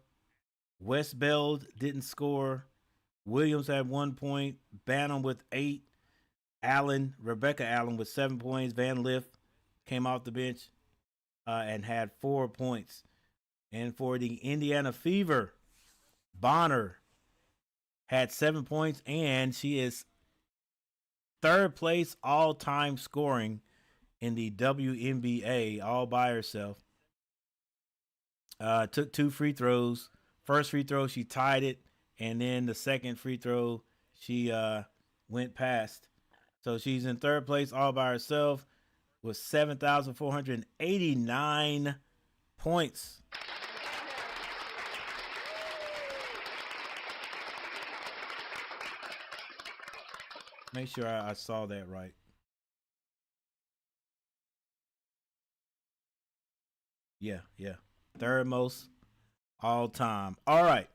Westbeld didn't score. Williams had 1 point. Banham with 8. Rebecca Allen with 7 points. Van Lift came off the bench and had 4 points. And for the Indiana Fever, Bonner had 7 points, and she is third place all-time scoring in the WNBA all by herself. Took 2 free throws. First free throw, she tied it, and then the second free throw, she went past. So she's in third place all by herself with 7,489 points. Make sure I saw that right. Yeah. Third most all time. All right.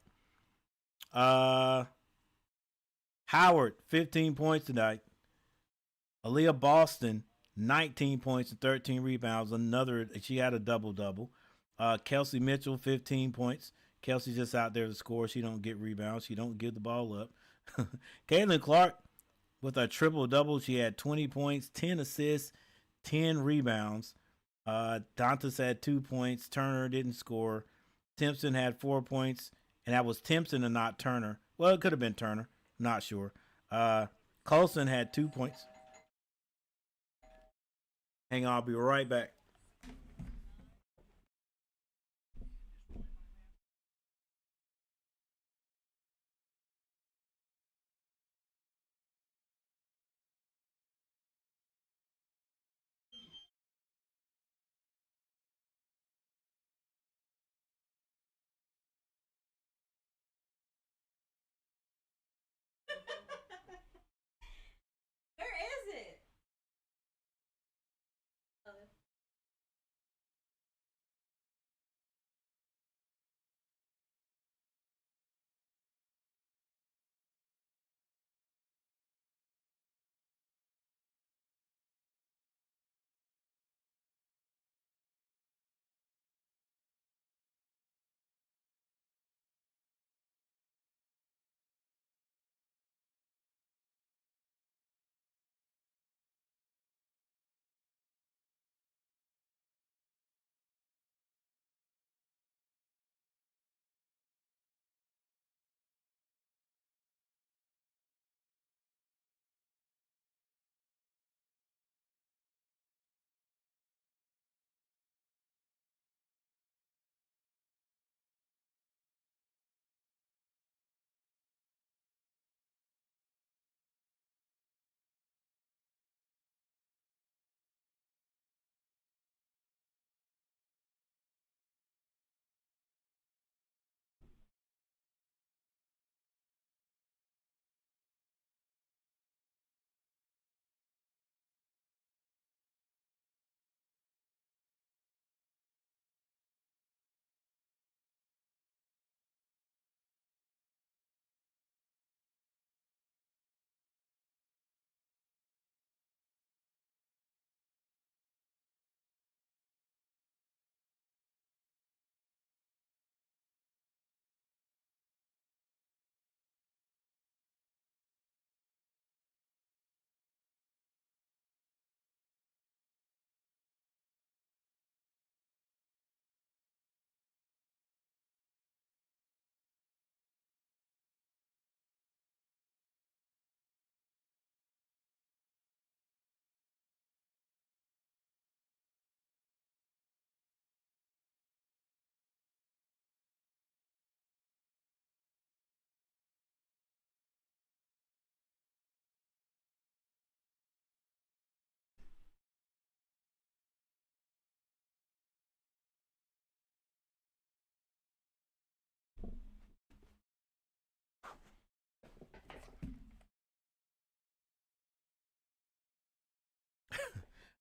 Howard, 15 points tonight. Aaliyah Boston, 19 points and 13 rebounds. She had a double-double. Kelsey Mitchell, 15 points. Kelsey just out there to score. She don't get rebounds. She don't give the ball up. Caitlin Clark with a triple-double. She had 20 points, 10 assists, 10 rebounds. Dantas had 2 points. Turner didn't score. Timpson had 4 points, and that was Timpson and not Turner. Well, it could have been Turner. Not sure. Colson had 2 points. Hang on, I'll be right back. Where is it?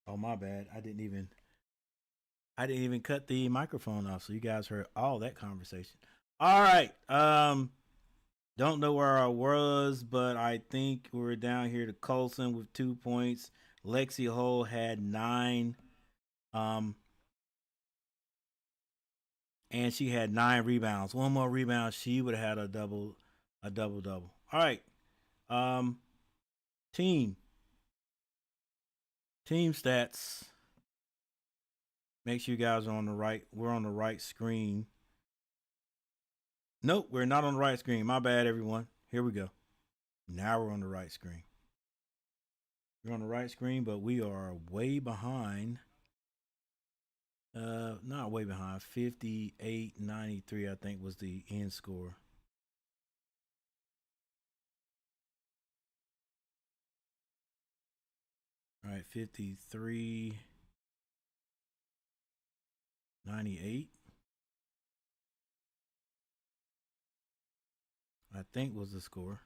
Oh, my bad. I didn't even cut the microphone off, so you guys heard all that conversation. All right. Don't know where I was, but I think we're down here to Colson with 2 points. Lexi Hole had 9. Um, and she had 9 rebounds. One more rebound, she would have had a double double. All right. Um, team stats. Make sure you guys are on the right. We're on the right screen. Nope, we're not on the right screen. My bad, everyone. Here we go. Now we're on the right screen. We're on the right screen, but we are way behind. Not way behind. 58-93, I think, was the end score. All right, 53-98. I think was the score.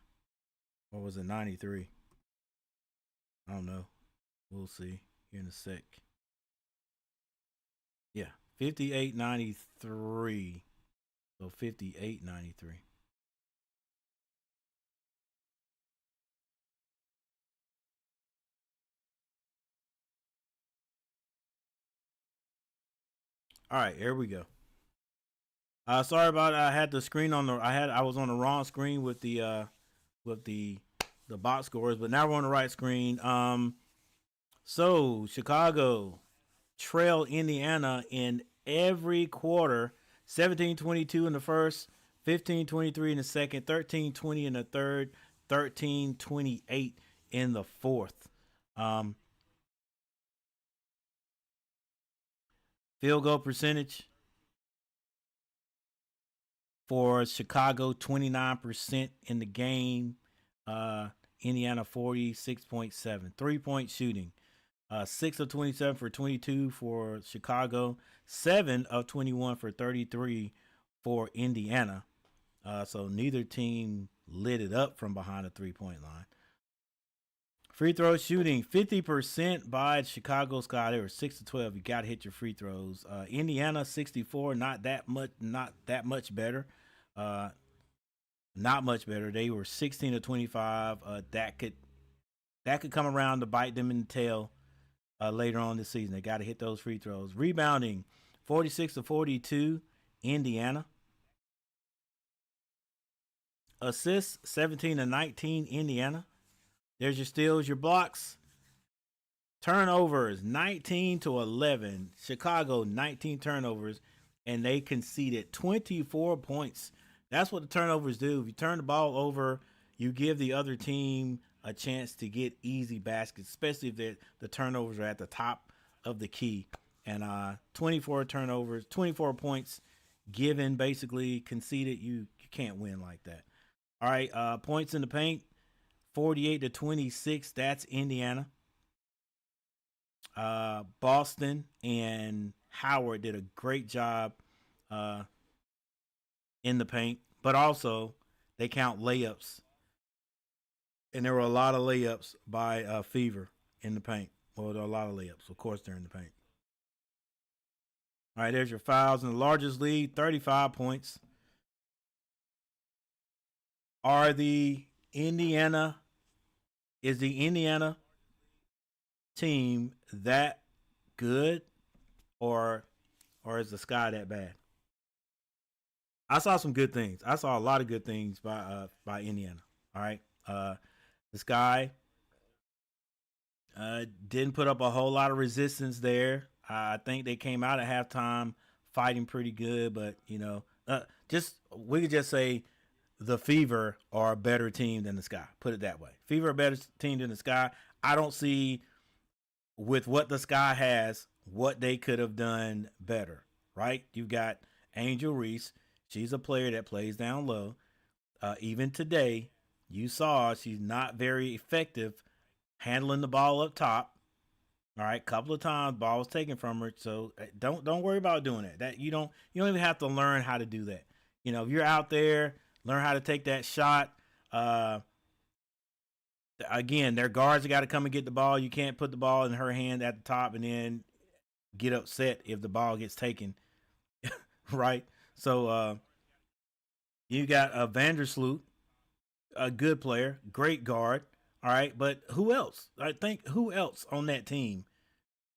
Or was it 93? I don't know. We'll see here in a sec. Yeah, 58-93. So 58-93. All right, here we go. Sorry about I had the screen on the I was on the wrong screen with the box scores, but now we're on the right screen. So Chicago trail Indiana in every quarter. 17-22 in the first, 15-23 in the second, 13-20 in the third, 13-28 in the fourth. Field goal percentage for Chicago, 29% in the game. Indiana, 46.7. 3-point shooting. 6 of 27 for 22 for Chicago. 7 of 21 for 33 for Indiana. So neither team lit it up from behind the 3-point line. Free throw shooting, 50% by Chicago Sky. They were 6 to 12. You got to hit your free throws. Indiana, 64. Not that much better. Not much better. They were 16 to 25. That could come around to bite them in the tail later on this season. They got to hit those free throws. Rebounding, 46 to 42. Indiana. Assists, 17 to 19. Indiana. There's your steals, your blocks. Turnovers, 19 to 11. Chicago, 19 turnovers, and they conceded 24 points. That's what the turnovers do. If you turn the ball over, you give the other team a chance to get easy baskets, especially if the turnovers are at the top of the key. And 24 turnovers, 24 points given, basically conceded. You can't win like that. All right, points in the paint, 48 to 26. That's Indiana. Boston and Howard did a great job in the paint, but also they count layups. And there were a lot of layups by Fever in the paint. Well, there are a lot of layups. Of course, they're in the paint. All right, there's your fouls in the largest lead, 35 points. Is the Indiana team that good, or is the Sky that bad? I saw some good things. I saw a lot of good things by Indiana. All right, the Sky didn't put up a whole lot of resistance there. I think they came out at halftime fighting pretty good, but we could just say the Fever are a better team than the Sky. Put it that way. Fever are a better team than the Sky. I don't see, with what the Sky has, what they could have done better, right? You've got Angel Reese. She's a player that plays down low. Even today, you saw she's not very effective handling the ball up top. All right, couple of times ball was taken from her. So don't worry about doing that. That you don't even have to learn how to do that. If you're out there, learn how to take that shot. again, their guards got to come and get the ball. You can't put the ball in her hand at the top and then get upset if the ball gets taken, right? So you got Vandersloot, a good player, great guard, all right. But who else? I think who else on that team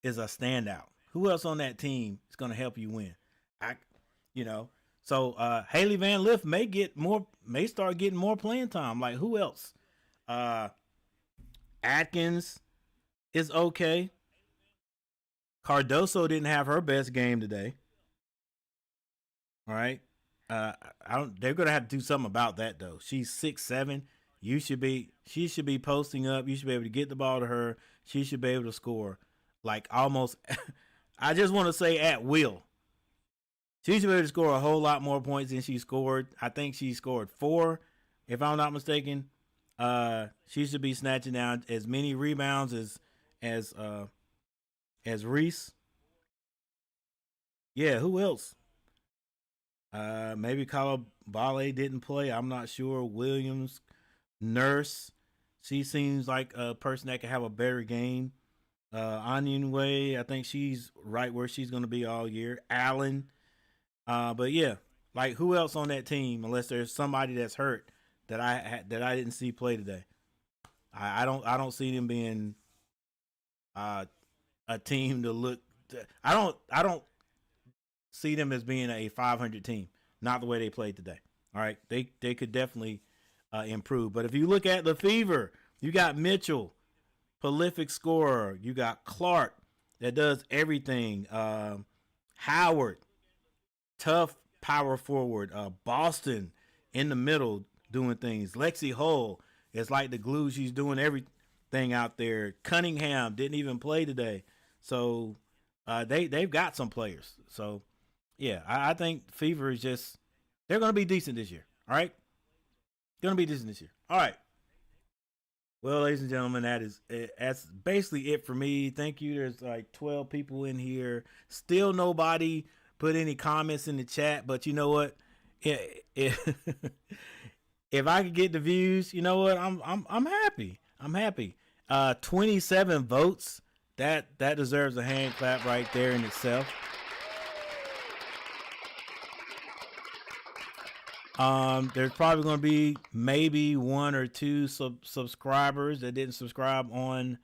is a standout? Who else on that team is going to help you win? I, you know, so Haley Van Lith may start getting more playing time. Like who else? Uh, Atkins is okay. Cardoso didn't have her best game today. All right. I don't. They're gonna have to do something about that though. She's 6'7". She should be posting up. You should be able to get the ball to her. She should be able to score, like almost. I just want to say at will. She should be able to score a whole lot more points than she scored. I think she scored 4, if I'm not mistaken. She should be snatching down as many rebounds as Reese. Yeah, who else? Maybe Ballet didn't play. I'm not sure. Williams, Nurse. She seems like a person that could have a better game. Wnba, I think she's right where she's going to be all year. Allen. But yeah, like who else on that team? Unless there's somebody that's hurt that I didn't see play today. I don't see them being a team to look. I don't see them as being a 500 team. Not the way they played today. All right, they could definitely improve. But if you look at the Fever, you got Mitchell, prolific scorer. You got Clark that does everything. Howard, tough power forward. Boston in the middle doing things. Lexi Hull is like the glue. She's doing everything out there. Cunningham didn't even play today. So they've got some players. So yeah, I think Fever is just they're going to be decent this year. All right, going to be decent this year. All right. Well, ladies and gentlemen, that's basically it for me. Thank you. There's like 12 people in here. Still nobody put any comments in the chat, but you know what? If I could get the views, you know what? I'm happy. I'm happy. 27 votes. That deserves a hand clap right there in itself. There's probably going to be maybe 1 or 2 subscribers that didn't subscribe on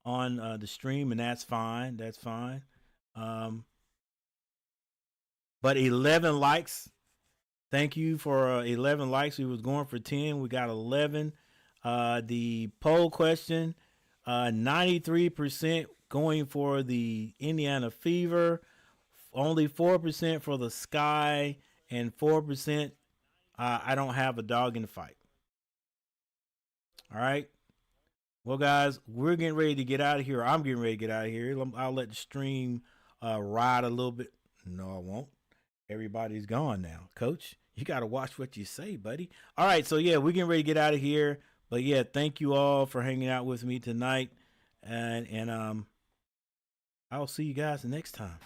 the stream, and that's fine. That's fine. But 11 likes. Thank you for 11 likes. We was going for 10. We got 11. The poll question, 93% going for the Indiana Fever, only 4% for the Sky, and 4% I don't have a dog in the fight. All right. Well, guys, we're getting ready to get out of here. I'm getting ready to get out of here. I'll let the stream ride a little bit. No, I won't. Everybody's gone now. Coach, you got to watch what you say, buddy. All right. So, yeah, we're getting ready to get out of here. But, yeah, thank you all for hanging out with me tonight. And I'll see you guys next time.